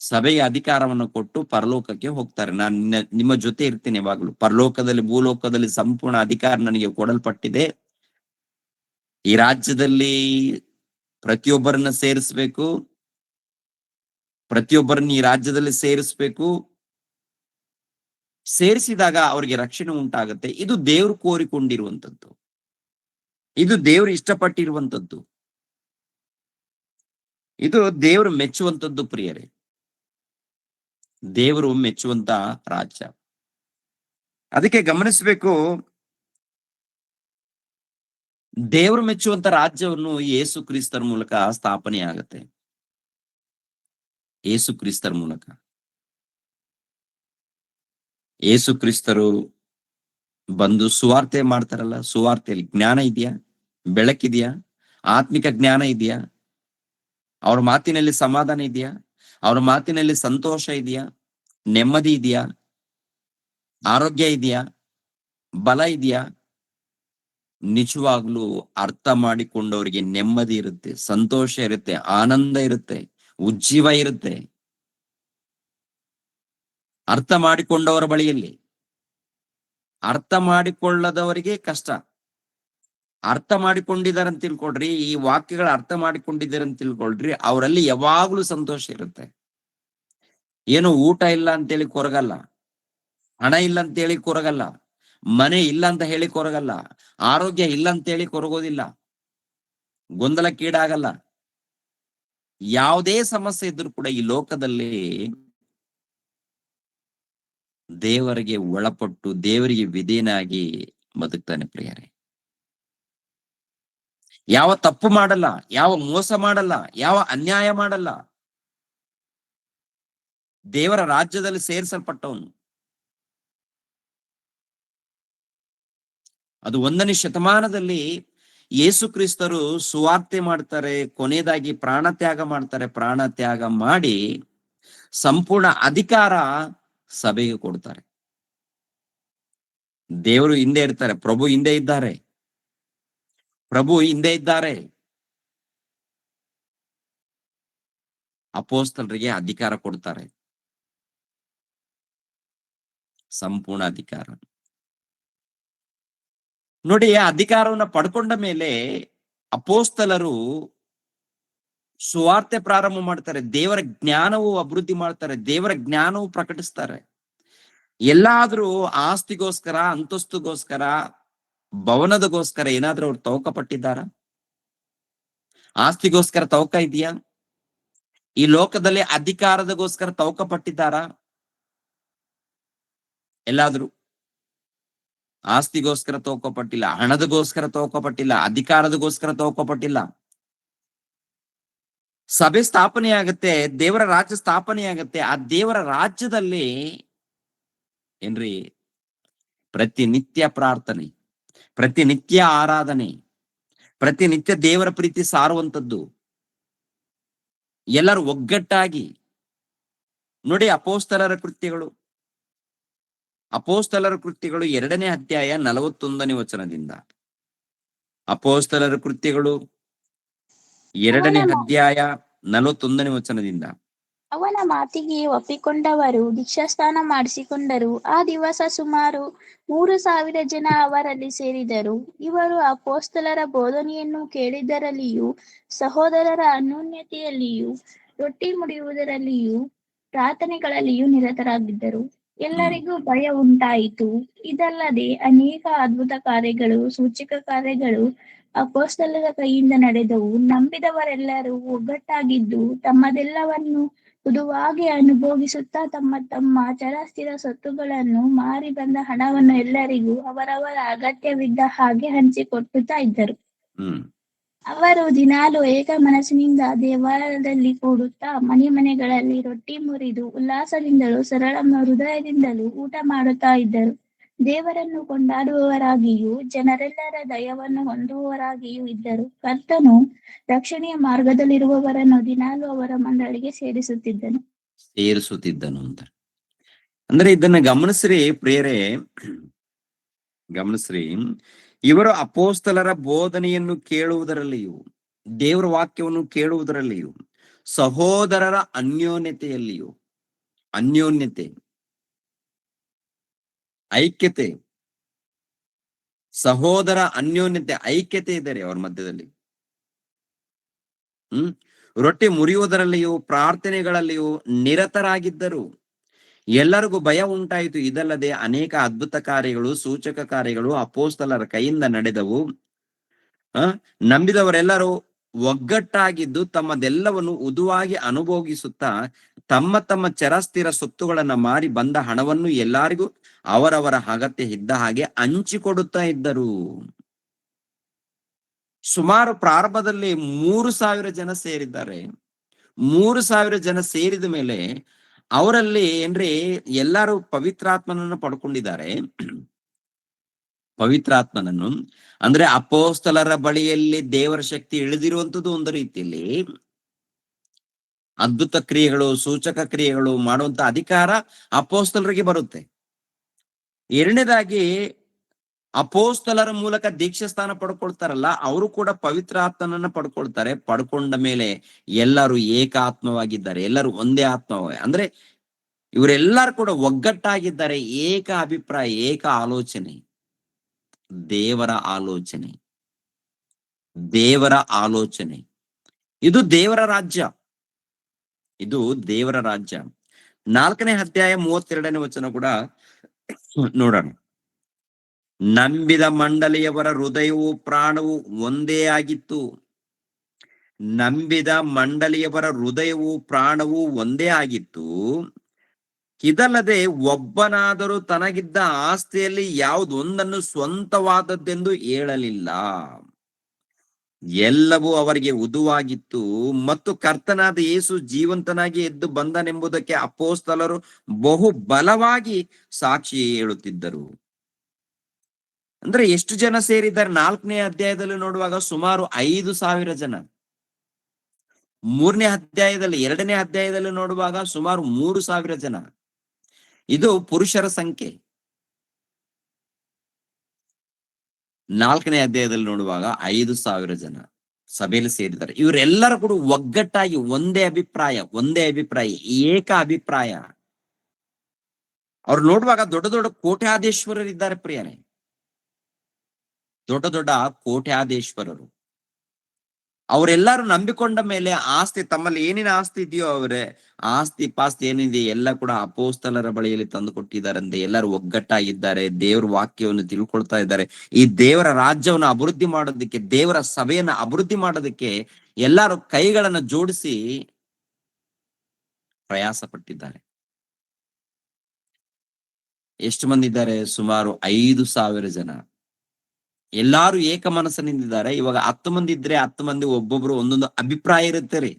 ಸಭೆಗೆ ಅಧಿಕಾರವನ್ನು ಕೊಟ್ಟು ಪರಲೋಕಕ್ಕೆ ಹೋಗ್ತಾರೆ. ನಾನು ನಿಮ್ಮ ಜೊತೆ ಇರ್ತೀನಿ ಯಾವಾಗಲೂ. ಪರಲೋಕದಲ್ಲಿ ಭೂಲೋಕದಲ್ಲಿ ಸಂಪೂರ್ಣ ಅಧಿಕಾರ ನನಗೆ ಕೊಡಲ್ಪಟ್ಟಿದೆ. ಈ ರಾಜ್ಯದಲ್ಲಿ ಪ್ರತಿಯೊಬ್ಬರನ್ನ ಸೇರಿಸ್ಬೇಕು, ಪ್ರತಿಯೊಬ್ಬರನ್ನ ಈ ರಾಜ್ಯದಲ್ಲಿ ಸೇರಿಸ್ಬೇಕು. ಸೇರಿಸಿದಾಗ ಅವರಿಗೆ ರಕ್ಷಣೆ ಉಂಟಾಗುತ್ತೆ. ಇದು ದೇವರು ಕೋರಿಕೊಂಡಿರುವಂಥದ್ದು, ಇದು ದೇವರು ಇಷ್ಟಪಟ್ಟಿರುವಂಥದ್ದು, ಇದು ದೇವರು ಮೆಚ್ಚುವಂಥದ್ದು ಪ್ರಿಯರೇ. ದೇವರು ಮೆಚ್ಚುವಂತ ರಾಜ್ಯ. ಅದಕ್ಕೆ ಗಮನಿಸಬೇಕು, ದೇವರು ಮೆಚ್ಚುವಂತ ರಾಜ್ಯವನ್ನು ಯೇಸು ಕ್ರಿಸ್ತರ ಮೂಲಕ ಸ್ಥಾಪನೆ ಆಗುತ್ತೆ. ಯೇಸು ಕ್ರಿಸ್ತರ ಮೂಲಕ. ಯೇಸು ಕ್ರಿಸ್ತರು ಬಂದು ಸುವಾರ್ತೆ ಮಾಡ್ತಾರಲ್ಲ, ಸುವಾರ್ತೆಯಲ್ಲಿ ಜ್ಞಾನ ಇದೆಯಾ? ಬೆಳಕಿದೆಯಾ? ಆತ್ಮಿಕ ಜ್ಞಾನ ಇದೆಯಾ? ಅವ್ರ ಮಾತಿನಲ್ಲಿ ಸಮಾಧಾನ ಇದೆಯಾ? ಅವ್ರ ಮಾತಿನಲ್ಲಿ ಸಂತೋಷ ಇದೆಯಾ? ನೆಮ್ಮದಿ ಇದೆಯಾ? ಆರೋಗ್ಯ ಇದೆಯಾ? ಬಲ ಇದೆಯಾ? ನಿಜವಾಗ್ಲೂ ಅರ್ಥ ಮಾಡಿಕೊಂಡವರಿಗೆ ನೆಮ್ಮದಿ ಇರುತ್ತೆ, ಸಂತೋಷ ಇರುತ್ತೆ, ಆನಂದ ಇರುತ್ತೆ, ಉಜ್ಜೀವ ಇರುತ್ತೆ. ಅರ್ಥ ಮಾಡಿಕೊಂಡವರ ಬಳಿಯಲ್ಲಿ. ಅರ್ಥ ಮಾಡಿಕೊಳ್ಳದವರಿಗೆ ಕಷ್ಟ. ಅರ್ಥ ಮಾಡಿಕೊಂಡಿದ್ದಾರೆ ಅಂತ ತಿಳ್ಕೊಳ್ರಿ, ಈ ವಾಕ್ಯಗಳ ಅರ್ಥ ಮಾಡಿಕೊಂಡಿದ್ದಾರೆ ಅಂತ ತಿಳ್ಕೊಳ್ರಿ, ಅವರಲ್ಲಿ ಯಾವಾಗ್ಲೂ ಸಂತೋಷ ಇರುತ್ತೆ. ಏನು ಊಟ ಇಲ್ಲ ಅಂತೇಳಿ ಕೊರಗಲ್ಲ, ಹಣ ಇಲ್ಲ ಅಂತೇಳಿ ಕೊರಗಲ್ಲ, ಮನೆ ಇಲ್ಲ ಅಂತ ಹೇಳಿ ಕೊರಗಲ್ಲ, ಆರೋಗ್ಯ ಇಲ್ಲ ಅಂತೇಳಿ ಕೊರಗೋದಿಲ್ಲ, ಗೊಂದಲಕ್ಕೀಡಾಗಲ್ಲ. ಯಾವುದೇ ಸಮಸ್ಯೆ ಇದ್ರೂ ಕೂಡ ಈ ಲೋಕದಲ್ಲಿ ದೇವರಿಗೆ ಒಳಪಟ್ಟು ದೇವರಿಗೆ ವಿಧೇಯನಾಗಿ ಬದುಕ್ತಾನೆ ಪ್ರಿಯರೇ. ಯಾವ ತಪ್ಪು ಮಾಡಲ್ಲ, ಯಾವ ಮೋಸ ಮಾಡಲ್ಲ, ಯಾವ ಅನ್ಯಾಯ ಮಾಡಲ್ಲ. ದೇವರ ರಾಜ್ಯದಲ್ಲಿ ಸೇರಿಸಲ್ಪಟ್ಟವನು. ಅದು 1ನೇ ಶತಮಾನದಲ್ಲಿ ಯೇಸು ಕ್ರಿಸ್ತರು ಸುವಾರ್ತೆ ಮಾಡ್ತಾರೆ, ಕೊನೆಯದಾಗಿ ಪ್ರಾಣ ತ್ಯಾಗ ಮಾಡ್ತಾರೆ. ಪ್ರಾಣ ತ್ಯಾಗ ಮಾಡಿ ಸಂಪೂರ್ಣ ಅಧಿಕಾರ ಸಭೆಗೆ ಕೊಡ್ತಾರೆ. ದೇವರು ಹಿಂದೆ ಇರ್ತಾರೆ, ಪ್ರಭು ಹಿಂದೆ ಇದ್ದಾರೆ, ಪ್ರಭು ಹಿಂದೆ ಇದ್ದಾರೆ. ಅಪೋಸ್ತಲರಿಗೆ ಅಧಿಕಾರ ಕೊಡ್ತಾರೆ, ಸಂಪೂರ್ಣ ಅಧಿಕಾರ. ನೋಡಿ, ಅಧಿಕಾರವನ್ನ ಪಡ್ಕೊಂಡ ಮೇಲೆ ಅಪೋಸ್ತಲರು ಸುವಾರ್ತೆ ಪ್ರಾರಂಭ ಮಾಡ್ತಾರೆ, ದೇವರ ಜ್ಞಾನವು ಅಭಿವೃದ್ಧಿ ಮಾಡ್ತಾರೆ, ದೇವರ ಜ್ಞಾನವು ಪ್ರಕಟಿಸ್ತಾರೆ. ಎಲ್ಲಾದ್ರೂ ಆಸ್ತಿಗೋಸ್ಕರ, ಅಂತಸ್ತುಗೋಸ್ಕರ, ಭವನದಗೋಸ್ಕರ ಏನಾದ್ರೂ ಅವ್ರು ತವಕ ಪಟ್ಟಿದ್ದಾರ? ಆಸ್ತಿಗೋಸ್ಕರ ತವಕ ಇದೆಯಾ? ಈ ಲೋಕದಲ್ಲಿ ಅಧಿಕಾರದಗೋಸ್ಕರ ತವಕ ಪಟ್ಟಿದ್ದಾರಾ? ಎಲ್ಲಾದ್ರೂ ಆಸ್ತಿಗೋಸ್ಕರ ತವಕ ಪಟ್ಟಿಲ್ಲ, ಹಣದಗೋಸ್ಕರ ತವಕ ಪಟ್ಟಿಲ್ಲ, ಅಧಿಕಾರದಗೋಸ್ಕರ ತವಕ ಪಟ್ಟಿಲ್ಲ. ಸಭೆ ಸ್ಥಾಪನೆ ಆಗತ್ತೆ, ದೇವರ ರಾಜ್ಯ ಸ್ಥಾಪನೆ ಆಗತ್ತೆ. ಆ ದೇವರ ರಾಜ್ಯದಲ್ಲಿ ಏನ್ರಿ, ಪ್ರತಿನಿತ್ಯ ಪ್ರಾರ್ಥನೆ, ಪ್ರತಿನಿತ್ಯ ಆರಾಧನೆ, ಪ್ರತಿನಿತ್ಯ ದೇವರ ಪ್ರೀತಿ ಸಾರುವಂತದ್ದು, ಎಲ್ಲರೂ ಒಗ್ಗಟ್ಟಾಗಿ. ನೋಡಿ, ಅಪೋಸ್ತಲರ ಕೃತ್ಯಗಳು 2ನೇ ಅಧ್ಯಾಯ 41ನೇ ವಚನದಿಂದ. ಅಪೋಸ್ತಲರ ಕೃತ್ಯಗಳು 2ನೇ ಅಧ್ಯಾಯ 41ನೇ ವಚನದಿಂದ. ಅವನ ಮಾತಿಗೆ ಒಪ್ಪಿಕೊಂಡವರು ದೀಕ್ಷಾಸ್ನಾನ ಮಾಡಿಸಿಕೊಂಡರು. ಆ ದಿವಸ ಸುಮಾರು 3,000 ಜನ ಅವರಲ್ಲಿ ಸೇರಿದರು. ಇವರು ಅಪೋಸ್ತಲರ ಬೋಧನೆಯನ್ನು ಕೇಳಿದ್ದರಲ್ಲಿಯೂ, ಸಹೋದರರ ಅನ್ಯೋನ್ಯತೆಯಲ್ಲಿಯೂ, ರೊಟ್ಟಿ ಮುರಿಯುವುದರಲ್ಲಿಯೂ, ಪ್ರಾರ್ಥನೆಗಳಲ್ಲಿಯೂ ನಿರತರಾಗಿದ್ದರು. ಎಲ್ಲರಿಗೂ ಭಯ ಉಂಟಾಯಿತು. ಇದಲ್ಲದೆ ಅನೇಕ ಅದ್ಭುತ ಕಾರ್ಯಗಳು, ಸೂಚಕ ಕಾರ್ಯಗಳು ಅಪೋಸ್ತಲರ ಕೈಯಿಂದ ನಡೆದವು. ನಂಬಿದವರೆಲ್ಲರೂ ಒಗ್ಗಟ್ಟಾಗಿದ್ದು ತಮ್ಮದೆಲ್ಲವನ್ನು ಹುದುವಾಗಿ ಅನುಭೋಗಿಸುತ್ತಾ ತಮ್ಮ ತಮ್ಮ ಚರಾಸ್ಥಿರ ಸ್ವತ್ತುಗಳನ್ನು ಮಾರಿ ಬಂದ ಹಣವನ್ನು ಎಲ್ಲರಿಗೂ ಅವರವರ ಅಗತ್ಯವಿದ್ದ ಹಾಗೆ ಹಂಚಿಕೊಟ್ಟುತ್ತಾ ಇದ್ದರು. ಅವರು ದಿನಾಲು ಏಕ ಮನಸ್ಸಿನಿಂದ ದೇವಾಲಯದಲ್ಲಿ ಕೂಡುತ್ತಾ ಮನೆ ಮನೆಗಳಲ್ಲಿ ರೊಟ್ಟಿ ಮುರಿದು ಉಲ್ಲಾಸದಿಂದಲೂ ಸರಳ ಹೃದಯದಿಂದಲೂ ಊಟ ಮಾಡುತ್ತಾ ಇದ್ದರು. ದೇವರನ್ನು ಕೊಂಡಾಡುವವರಾಗಿಯೂ ಜನರೆಲ್ಲರ ದಯವನ್ನು ಹೊಂದುವವರಾಗಿಯೂ ಇದ್ದರು. ಕರ್ತನು ರಕ್ಷಣೆಯ ಮಾರ್ಗದಲ್ಲಿರುವವರನ್ನು ದಿನಾಲು ಅವರ ಮಂದಳಿಗೆ ಸೇರಿಸುತ್ತಿದ್ದನು ಅಂತ. ಅಂದ್ರೆ ಇದನ್ನ ಗಮನಿಸ್ರಿ ಪ್ರಿಯರೇ, ಗಮನಿಸ್ರಿ. ಇವರು ಅಪೋಸ್ತಲರ ಬೋಧನೆಯನ್ನು ಕೇಳುವುದರಲ್ಲಿಯೂ, ದೇವರ ವಾಕ್ಯವನ್ನು ಕೇಳುವುದರಲ್ಲಿಯೂ, ಸಹೋದರರ ಅನ್ಯೋನ್ಯತೆಯಲ್ಲಿಯೂ, ಅನ್ಯೋನ್ಯತೆ, ಐಕ್ಯತೆ, ಸಹೋದರ ಅನ್ಯೋನ್ಯತೆ, ಐಕ್ಯತೆ ಇದ್ದಾರೆ ಅವ್ರ ಮಧ್ಯದಲ್ಲಿ. ರೊಟ್ಟಿ ಮುರಿಯುವುದರಲ್ಲಿಯೂ ಪ್ರಾರ್ಥನೆಗಳಲ್ಲಿಯೂ ನಿರತರಾಗಿದ್ದರು. ಎಲ್ಲರಿಗೂ ಭಯ ಉಂಟಾಯಿತು. ಇದಲ್ಲದೆ ಅನೇಕ ಅದ್ಭುತ ಕಾರ್ಯಗಳು, ಸೂಚಕ ಕಾರ್ಯಗಳು ಅಪೋಸ್ತಲರ ಕೈಯಿಂದ ನಡೆದವು. ನಂಬಿದವರೆಲ್ಲರೂ ಒಗ್ಗಟ್ಟಾಗಿದ್ದು ತಮ್ಮದೆಲ್ಲವನ್ನು ಉದುವಾಗಿ ಅನುಭೋಗಿಸುತ್ತಾ ತಮ್ಮ ತಮ್ಮ ಚರಸ್ಥಿರ ಸೊತ್ತುಗಳನ್ನ ಮಾರಿ ಬಂದ ಹಣವನ್ನು ಎಲ್ಲರಿಗೂ ಅವರವರ ಅಗತ್ಯ ಇದ್ದ ಹಾಗೆ ಹಂಚಿಕೊಡುತ್ತಾ ಇದ್ದರು. ಸುಮಾರು ಪ್ರಾರಂಭದಲ್ಲಿ 3,000 ಜನ ಸೇರಿದ್ದಾರೆ. 3,000 ಜನ ಸೇರಿದ ಮೇಲೆ ಅವರಲ್ಲಿ ಏನ್ರಿ, ಎಲ್ಲರೂ ಪವಿತ್ರಾತ್ಮನನ್ನು ಪಡ್ಕೊಂಡಿದ್ದಾರೆ. ಪವಿತ್ರಾತ್ಮನನ್ನು ಅಂದ್ರೆ ಅಪೋಸ್ತಲರ ಬಳಿಯಲ್ಲಿ ದೇವರ ಶಕ್ತಿ ಇಳಿದಿರುವಂತದ್ದು ಒಂದು ರೀತಿಯಲ್ಲಿ, ಅದ್ಭುತ ಕ್ರಿಯೆಗಳು, ಸೂಚಕ ಕ್ರಿಯೆಗಳು ಮಾಡುವಂತ ಅಧಿಕಾರ ಅಪೋಸ್ತಲರಿಗೆ ಬರುತ್ತೆ. ಎರಡನೇದಾಗಿ ಅಪೋಸ್ತಲರ ಮೂಲಕ ದೀಕ್ಷಾಸ್ಥಾನ ಪಡ್ಕೊಳ್ತಾರಲ್ಲ, ಅವರು ಕೂಡ ಪವಿತ್ರಾತ್ಮನನ್ನ ಪಡ್ಕೊಳ್ತಾರೆ. ಪಡ್ಕೊಂಡ ಮೇಲೆ ಎಲ್ಲರೂ ಏಕಾತ್ಮವಾಗಿದ್ದಾರೆ, ಎಲ್ಲರೂ ಒಂದೇ ಆತ್ಮವಾಗಿ. ಅಂದ್ರೆ ಇವರೆಲ್ಲರೂ ಕೂಡ ಒಗ್ಗಟ್ಟಾಗಿದ್ದಾರೆ, ಏಕ ಅಭಿಪ್ರಾಯ, ಏಕ ಆಲೋಚನೆ, ದೇವರ ಆಲೋಚನೆ, ದೇವರ ಆಲೋಚನೆ. ಇದು ದೇವರ ರಾಜ್ಯ, ಇದು ದೇವರ ರಾಜ್ಯ. 4ನೇ ಅಧ್ಯಾಯ 32ನೇ ವಚನ ಕೂಡ ನೋಡೋಣ. ನಂಬಿದ ಮಂಡಳಿಯವರ ಹೃದಯವೂ ಪ್ರಾಣವು ಒಂದೇ ಆಗಿತ್ತು. ನಂಬಿದ ಮಂಡಳಿಯವರ ಹೃದಯವೂ ಪ್ರಾಣವು ಒಂದೇ ಆಗಿತ್ತು. ಇದಲ್ಲದೆ ಒಬ್ಬನಾದರೂ ತನಗಿದ್ದ ಆಸ್ತಿಯಲ್ಲಿ ಯಾವುದೊಂದನ್ನು ಸ್ವಂತವಾದದ್ದೆಂದು ಹೇಳಲಿಲ್ಲ. ಎಲ್ಲವೂ ಅವರಿಗೆ ಉದುವಾಗಿತ್ತು. ಮತ್ತು ಕರ್ತನಾದ ಯೇಸು ಜೀವಂತನಾಗಿ ಎದ್ದು ಬಂದನೆಂಬುದಕ್ಕೆ ಅಪೋಸ್ತಲರು ಬಹು ಬಲವಾಗಿ ಸಾಕ್ಷಿ ಹೇಳುತ್ತಿದ್ದರು. ಅಂದ್ರೆ ಎಷ್ಟು ಜನ ಸೇರಿದ್ದಾರೆ? 4ನೇ ಅಧ್ಯಾಯದಲ್ಲಿ ನೋಡುವಾಗ ಸುಮಾರು 5,000 ಜನ. 3ನೇ ಅಧ್ಯಾಯದಲ್ಲಿ 2ನೇ ಅಧ್ಯಾಯದಲ್ಲಿ ನೋಡುವಾಗ ಸುಮಾರು 3,000 ಜನ. ಇದು ಪುರುಷರ ಸಂಖ್ಯೆ. 4ನೇ ಅಧ್ಯಾಯದಲ್ಲಿ ನೋಡುವಾಗ 5,000 ಜನ ಸಭೆಯಲ್ಲಿ ಸೇರಿದ್ದಾರೆ. ಇವರೆಲ್ಲರೂ ಕೂಡ ಒಗ್ಗಟ್ಟಾಗಿ ಒಂದೇ ಅಭಿಪ್ರಾಯ, ಏಕ ಅಭಿಪ್ರಾಯ. ಅವ್ರು ನೋಡುವಾಗ ದೊಡ್ಡ ದೊಡ್ಡ ಕೋಟ್ಯಾಧೀಶ್ವರರಿದ್ದಾರೆ ಪ್ರಿಯರೇ, ದೊಡ್ಡ ದೊಡ್ಡ ಕೋಟ್ಯಾಧೀಶ್ವರರು. ಅವರೆಲ್ಲರೂ ನಂಬಿಕೊಂಡ ಮೇಲೆ ಆಸ್ತಿ, ತಮ್ಮಲ್ಲಿ ಏನೇನು ಆಸ್ತಿ ಇದೆಯೋ ಅವರೇ ಆಸ್ತಿ ಪಾಸ್ತಿ ಏನಿದೆ ಎಲ್ಲ ಕೂಡ ಅಪೋಸ್ತಲರ ಬಳಿಯಲ್ಲಿ ತಂದು ಕೊಟ್ಟಿದ್ದಾರಂತೆ. ಎಲ್ಲರೂ ಒಗ್ಗಟ್ಟಾಗಿದ್ದಾರೆ, ದೇವರ ವಾಕ್ಯವನ್ನು ತಿಳ್ಕೊಳ್ತಾ ಇದ್ದಾರೆ. ಈ ದೇವರ ರಾಜ್ಯವನ್ನು ಅಭಿವೃದ್ಧಿ ಮಾಡೋದಕ್ಕೆ, ದೇವರ ಸಭೆಯನ್ನ ಅಭಿವೃದ್ಧಿ ಮಾಡೋದಕ್ಕೆ ಎಲ್ಲರೂ ಕೈಗಳನ್ನು ಜೋಡಿಸಿ ಪ್ರಯಾಸ ಪಟ್ಟಿದ್ದಾರೆ. ಎಷ್ಟು ಮಂದಿ ಇದ್ದಾರೆ? ಸುಮಾರು 5,000 ಜನ. ಎಲ್ಲಾರು ಏಕ ಮನಸ್ಸಿನಿಂದಿದ್ದಾರೆ. ಇವಾಗ 10 ಮಂದಿ ಇದ್ರೆ 10 ಮಂದಿ ಒಬ್ಬೊಬ್ರು ಒಂದೊಂದು ಅಭಿಪ್ರಾಯ ಇರುತ್ತೆ ರೀ.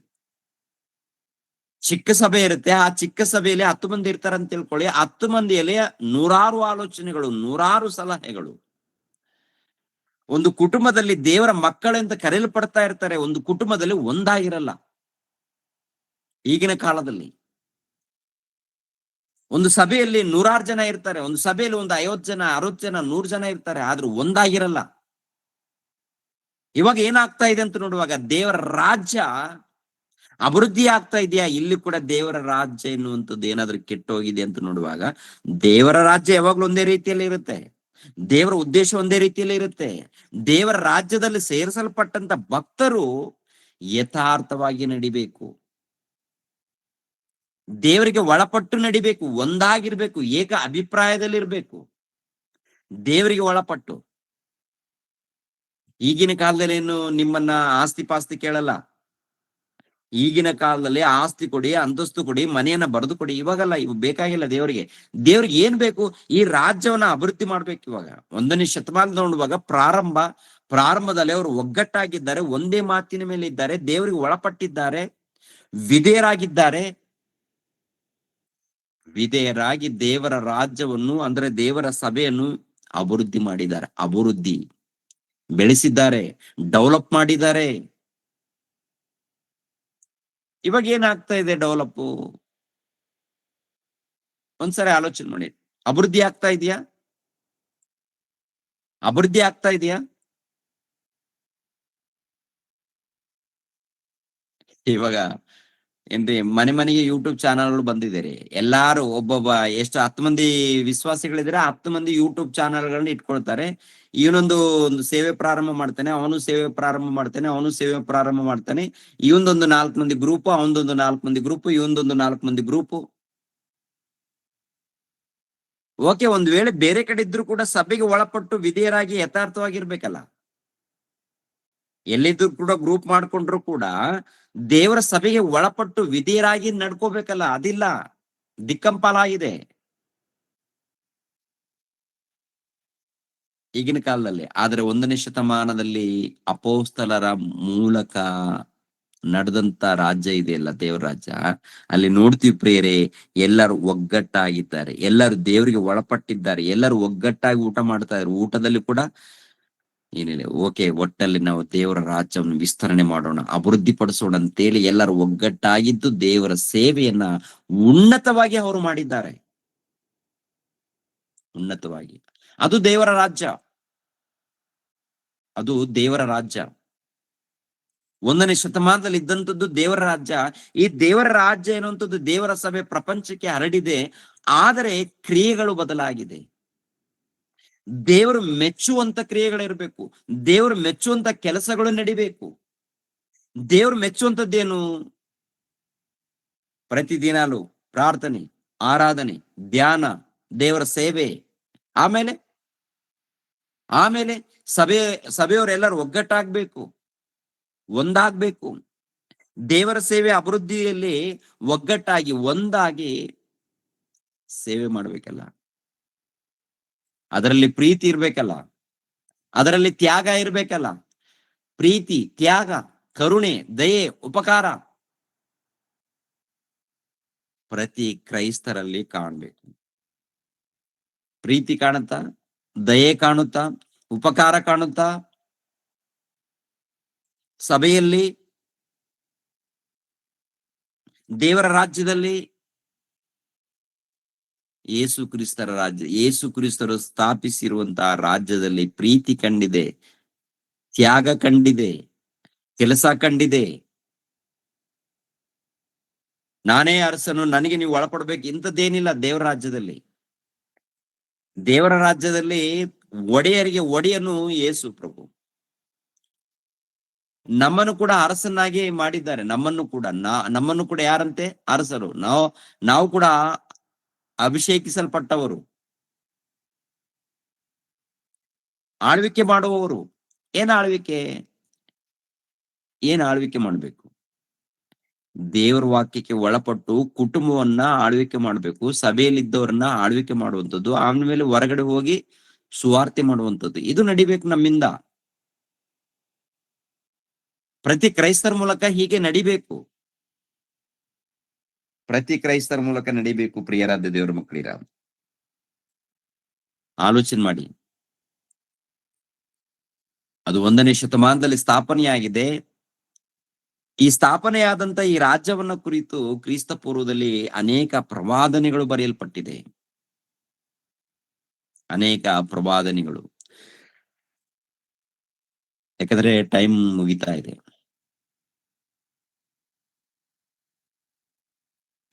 ಚಿಕ್ಕ ಸಭೆ ಇರುತ್ತೆ, ಆ ಚಿಕ್ಕ ಸಭೆಯಲ್ಲಿ 10 ಮಂದಿ ಇರ್ತಾರಂತ ತಿಳ್ಕೊಳ್ಳಿ. 10 ಮಂದಿಯಲ್ಲಿ ನೂರಾರು ಆಲೋಚನೆಗಳು, ನೂರಾರು ಸಲಹೆಗಳು. ಒಂದು ಕುಟುಂಬದಲ್ಲಿ ದೇವರ ಮಕ್ಕಳೆಂತ ಕರೆಯಲ್ಪಡ್ತಾ ಇರ್ತಾರೆ, ಒಂದು ಕುಟುಂಬದಲ್ಲಿ ಒಂದಾಗಿರಲ್ಲ ಈಗಿನ ಕಾಲದಲ್ಲಿ. ಒಂದು ಸಭೆಯಲ್ಲಿ 100 ಜನ ಇರ್ತಾರೆ, ಒಂದು ಸಭೆಯಲ್ಲಿ ಒಂದು 50 ಜನ, 60 ಜನ, 100 ಜನ ಇರ್ತಾರೆ, ಆದ್ರೂ ಒಂದಾಗಿರಲ್ಲ. ಇವಾಗ ಏನಾಗ್ತಾ ಇದೆ ಅಂತ ನೋಡುವಾಗ ದೇವರ ರಾಜ್ಯ ಅಭಿವೃದ್ಧಿ ಆಗ್ತಾ ಇದೆಯಾ? ಇಲ್ಲಿ ಕೂಡ ದೇವರ ರಾಜ್ಯ ಎನ್ನುವಂಥದ್ದು ಏನಾದ್ರೂ ಕೆಟ್ಟೋಗಿದೆ ಅಂತ ನೋಡುವಾಗ, ದೇವರ ರಾಜ್ಯ ಯಾವಾಗ್ಲೂ ಒಂದೇ ರೀತಿಯಲ್ಲಿ ಇರುತ್ತೆ, ದೇವರ ಉದ್ದೇಶ ಒಂದೇ ರೀತಿಯಲ್ಲಿ ಇರುತ್ತೆ. ದೇವರ ರಾಜ್ಯದಲ್ಲಿ ಸೇರಿಸಲ್ಪಟ್ಟಂತ ಭಕ್ತರು ಯಥಾರ್ಥವಾಗಿ ನಡಿಬೇಕು, ದೇವರಿಗೆ ಒಳಪಟ್ಟು ನಡಿಬೇಕು, ಒಂದಾಗಿರ್ಬೇಕು, ಏಕ ಅಭಿಪ್ರಾಯದಲ್ಲಿರ್ಬೇಕು, ದೇವರಿಗೆ ಒಳಪಟ್ಟು. ಈಗಿನ ಕಾಲದಲ್ಲಿ ಏನು ನಿಮ್ಮನ್ನ ಆಸ್ತಿ ಪಾಸ್ತಿ ಕೇಳಲ್ಲ. ಈಗಿನ ಕಾಲದಲ್ಲಿ ಆಸ್ತಿ ಕೊಡಿ, ಅಂತಸ್ತು ಕೊಡಿ, ಮನೆಯನ್ನ ಬರೆದು ಕೊಡಿ, ಇವಾಗಲ್ಲ, ಇವು ಬೇಕಾಗಿಲ್ಲ ದೇವರಿಗೆ. ದೇವ್ರಿಗೆ ಏನ್ ಬೇಕು? ಈ ರಾಜ್ಯವನ್ನ ಅಭಿವೃದ್ಧಿ ಮಾಡ್ಬೇಕು. ಇವಾಗ 1ನೇ ಶತಮಾನದ ನೋಡುವಾಗ ಪ್ರಾರಂಭದಲ್ಲಿ ಅವರು ಒಗ್ಗಟ್ಟಾಗಿದ್ದಾರೆ, ಒಂದೇ ಮಾತಿನ ಮೇಲೆ ಇದ್ದಾರೆ, ದೇವರಿಗೆ ಒಳಪಟ್ಟಿದ್ದಾರೆ, ವಿಧೇಯರಾಗಿ ದೇವರ ರಾಜ್ಯವನ್ನು ಅಂದ್ರೆ ದೇವರ ಸಭೆಯನ್ನು ಅಭಿವೃದ್ಧಿ ಮಾಡಿದ್ದಾರೆ, ಬೆಳೆಸಿದ್ದಾರೆ, ಡೆವಲಪ್ ಮಾಡಿದ್ದಾರೆ. ಇವಾಗ ಏನಾಗ್ತಾ ಇದೆ ಡೆವಲಪ್? ಒಂದ್ಸರಿ ಆಲೋಚನೆ ಮಾಡಿ. ಅಭಿವೃದ್ಧಿ ಆಗ್ತಾ ಇದೆಯಾ? ಇವಾಗ ಏನ್ರಿ, ಮನೆಗೆ ಯೂಟ್ಯೂಬ್ ಚಾನಲ್ಗಳು ಬಂದಿದೆ. ಎಲ್ಲಾರು ಒಬ್ಬೊಬ್ಬ ಎಷ್ಟು 10 ಮಂದಿ ವಿಶ್ವಾಸಿಗಳಿದ್ರೆ 10 ಮಂದಿ ಯೂಟ್ಯೂಬ್ ಚಾನಲ್ಗಳನ್ನ ಇಟ್ಕೊಳ್ತಾರೆ. ಇವನೊಂದು ಸೇವೆ ಪ್ರಾರಂಭ ಮಾಡ್ತಾನೆ, ಅವನು ಸೇವೆ ಪ್ರಾರಂಭ ಮಾಡ್ತಾನೆ, ಇವನೊಂದು 4 ಮಂದಿ ಗ್ರೂಪ್, ಅವನದೊಂದು 4 ಮಂದಿ ಗ್ರೂಪ್, ಇವನದೊಂದು 4 ಮಂದಿ ಗ್ರೂಪ್. ಓಕೆ, ಒಂದ್ ವೇಳೆ ಬೇರೆ ಕಡೆ ಇದ್ರು ಕೂಡ ಸಭೆಗೆ ಒಳಪಟ್ಟು ವಿಧೇಯರಾಗಿ ಯಥಾರ್ಥವಾಗಿರ್ಬೇಕಲ್ಲ. ಎಲ್ಲಿದ್ರು ಕೂಡ ಗ್ರೂಪ್ ಮಾಡ್ಕೊಂಡ್ರು ಕೂಡ ದೇವರ ಸಭೆಗೆ ಒಳಪಟ್ಟು ವಿಧೇಯರಾಗಿ ನಡ್ಕೋಬೇಕಲ್ಲ. ಅದಿಲ್ಲ, ದಿಕ್ಕಂಪಾಲಾಗಿದೆ ಈಗಿನ ಕಾಲದಲ್ಲಿ. ಆದ್ರೆ 1ನೇ ಶತಮಾನದಲ್ಲಿ ಅಪೋಸ್ತಲರ ಮೂಲಕ ನಡೆದಂತ ರಾಜ್ಯ ಇದೆಯಲ್ಲ, ದೇವರ ರಾಜ್ಯ, ಅಲ್ಲಿ ನೋಡ್ತೀವಿ ಪ್ರಿಯರೇ, ಎಲ್ಲರೂ ಒಗ್ಗಟ್ಟಾಗಿದ್ದಾರೆ, ಎಲ್ಲರೂ ದೇವರಿಗೆ ಒಳಪಟ್ಟಿದ್ದಾರೆ, ಎಲ್ಲರೂ ಒಗ್ಗಟ್ಟಾಗಿ ಊಟ ಮಾಡ್ತಾ ಇದ್ದಾರೆ. ಊಟದಲ್ಲಿ ಕೂಡ ಏನಿಲ್ಲ, ಓಕೆ, ಒಟ್ಟಲ್ಲಿ ನಾವು ದೇವರ ರಾಜ್ಯವನ್ನು ವಿಸ್ತರಣೆ ಮಾಡೋಣ, ಅಭಿವೃದ್ಧಿ ಪಡಿಸೋಣ ಅಂತೇಳಿ ಎಲ್ಲರೂ ಒಗ್ಗಟ್ಟಾಗಿದ್ದು ದೇವರ ಸೇವೆಯನ್ನ ಉನ್ನತವಾಗಿ ಅವರು ಮಾಡಿದ್ದಾರೆ. ಉನ್ನತವಾಗಿ. ಅದು ದೇವರ ರಾಜ್ಯ. 1ನೇ ಶತಮಾನದಲ್ಲಿ ಇದ್ದಂಥದ್ದು ದೇವರ ರಾಜ್ಯ. ಈ ದೇವರ ರಾಜ್ಯ ಎನ್ನುವಂಥದ್ದು ದೇವರ ಸಭೆ ಪ್ರಪಂಚಕ್ಕೆ ಹರಡಿದೆ. ಆದರೆ ಕ್ರಿಯೆಗಳು ಬದಲಾಗಿದೆ. ದೇವರು ಮೆಚ್ಚುವಂತ ಕ್ರಿಯೆಗಳಿರ್ಬೇಕು, ದೇವರು ಮೆಚ್ಚುವಂತ ಕೆಲಸಗಳು ನಡಿಬೇಕು. ದೇವರು ಮೆಚ್ಚುವಂತದ್ದೇನು? ಪ್ರತಿದಿನಾಲು ಪ್ರಾರ್ಥನೆ, ಆರಾಧನೆ, ಧ್ಯಾನ, ದೇವರ ಸೇವೆ. ಆಮೇಲೆ ಸಭೆಯವರೆಲ್ಲರೂ ಒಗ್ಗಟ್ಟಾಗ್ಬೇಕು, ಒಂದಾಗ್ಬೇಕು. ದೇವರ ಸೇವೆ ಅಭಿವೃದ್ಧಿಯಲ್ಲಿ ಒಗ್ಗಟ್ಟಾಗಿ ಒಂದಾಗಿ ಸೇವೆ ಮಾಡ್ಬೇಕಲ್ಲ. ಅದರಲ್ಲಿ ಪ್ರೀತಿ ಇರ್ಬೇಕಲ್ಲ, ಅದರಲ್ಲಿ ತ್ಯಾಗ ಇರ್ಬೇಕಲ್ಲ. ಪ್ರೀತಿ, ತ್ಯಾಗ, ಕರುಣೆ, ದಯೆ, ಉಪಕಾರ ಪ್ರತಿ ಕ್ರೈಸ್ತರಲ್ಲಿ ಕಾಣ್ಬೇಕು. ಪ್ರೀತಿ ಕಾಣುತ್ತಾ, ದಯೆ ಕಾಣುತ್ತಾ, ಉಪಕಾರ ಕಾಣುತ್ತಾ? ಸಭೆಯಲ್ಲಿ, ದೇವರ ರಾಜ್ಯದಲ್ಲಿ, ಯೇಸು ಕ್ರಿಸ್ತರ ರಾಜ್ಯ, ಯೇಸು ಕ್ರಿಸ್ತರು ಸ್ಥಾಪಿಸಿರುವಂತಹ ರಾಜ್ಯದಲ್ಲಿ ಪ್ರೀತಿ ಕಂಡಿದೆ, ತ್ಯಾಗ ಕಂಡಿದೆ, ಕೆಲಸ ಕಂಡಿದೆ. ನಾನೇ ಅರಸನು, ನನಗೆ ನೀವು ಒಳಪಡ್ಬೇಕು, ಇಂಥದ್ದೇನಿಲ್ಲ ದೇವರ ರಾಜ್ಯದಲ್ಲಿ. ದೇವರ ರಾಜ್ಯದಲ್ಲಿ ಒಡೆಯರಿಗೆ ಒಡೆಯನು ಯೇಸು ಪ್ರಭು. ನಮ್ಮನ್ನು ಕೂಡ ಅರಸನಾಗಿ ಮಾಡಿದ್ದಾರೆ. ನಮ್ಮನ್ನು ಕೂಡ ಯಾರಂತೆ? ಅರಸರು. ನಾವು ಕೂಡ ಅಭಿಷೇಕಿಸಲ್ಪಟ್ಟವರು, ಆಳ್ವಿಕೆ ಮಾಡುವವರು. ಏನ್ ಆಳ್ವಿಕೆ ಮಾಡ್ಬೇಕು? ದೇವರ ವಾಕ್ಯಕ್ಕೆ ಒಳಪಟ್ಟು ಕುಟುಂಬವನ್ನ ಆಳ್ವಿಕೆ ಮಾಡ್ಬೇಕು, ಸಭೆಯಲ್ಲಿದ್ದವರನ್ನ ಆಳ್ವಿಕೆ ಮಾಡುವಂಥದ್ದು, ಆಮೇಲೆ ಹೊರಗಡೆ ಹೋಗಿ ಸುವಾರ್ತೆ ಮಾಡುವಂಥದ್ದು. ಇದು ನಡಿಬೇಕು ನಮ್ಮಿಂದ. ಪ್ರತಿ ಕ್ರೈಸ್ತರ ಮೂಲಕ ಹೀಗೆ ನಡಿಬೇಕು. ಪ್ರಿಯರಾದ ದೇವರ ಮಕ್ಕಳಿರ, ಆಲೋಚನೆ ಮಾಡಿ. ಅದು 1ನೇ ಶತಮಾನದಲ್ಲಿ ಸ್ಥಾಪನೆಯಾಗಿದೆ. ಈ ಸ್ಥಾಪನೆಯಾದಂತ ಈ ರಾಜ್ಯವನ್ನ ಕುರಿತು ಕ್ರಿಸ್ತ ಪೂರ್ವದಲ್ಲಿ ಅನೇಕ ಪ್ರವಾದನೆಗಳು ಬರೆಯಲ್ಪಟ್ಟಿದೆ. ಯಾಕಂದ್ರೆ ಟೈಮ್ ಮುಗಿತಾ ಇದೆ.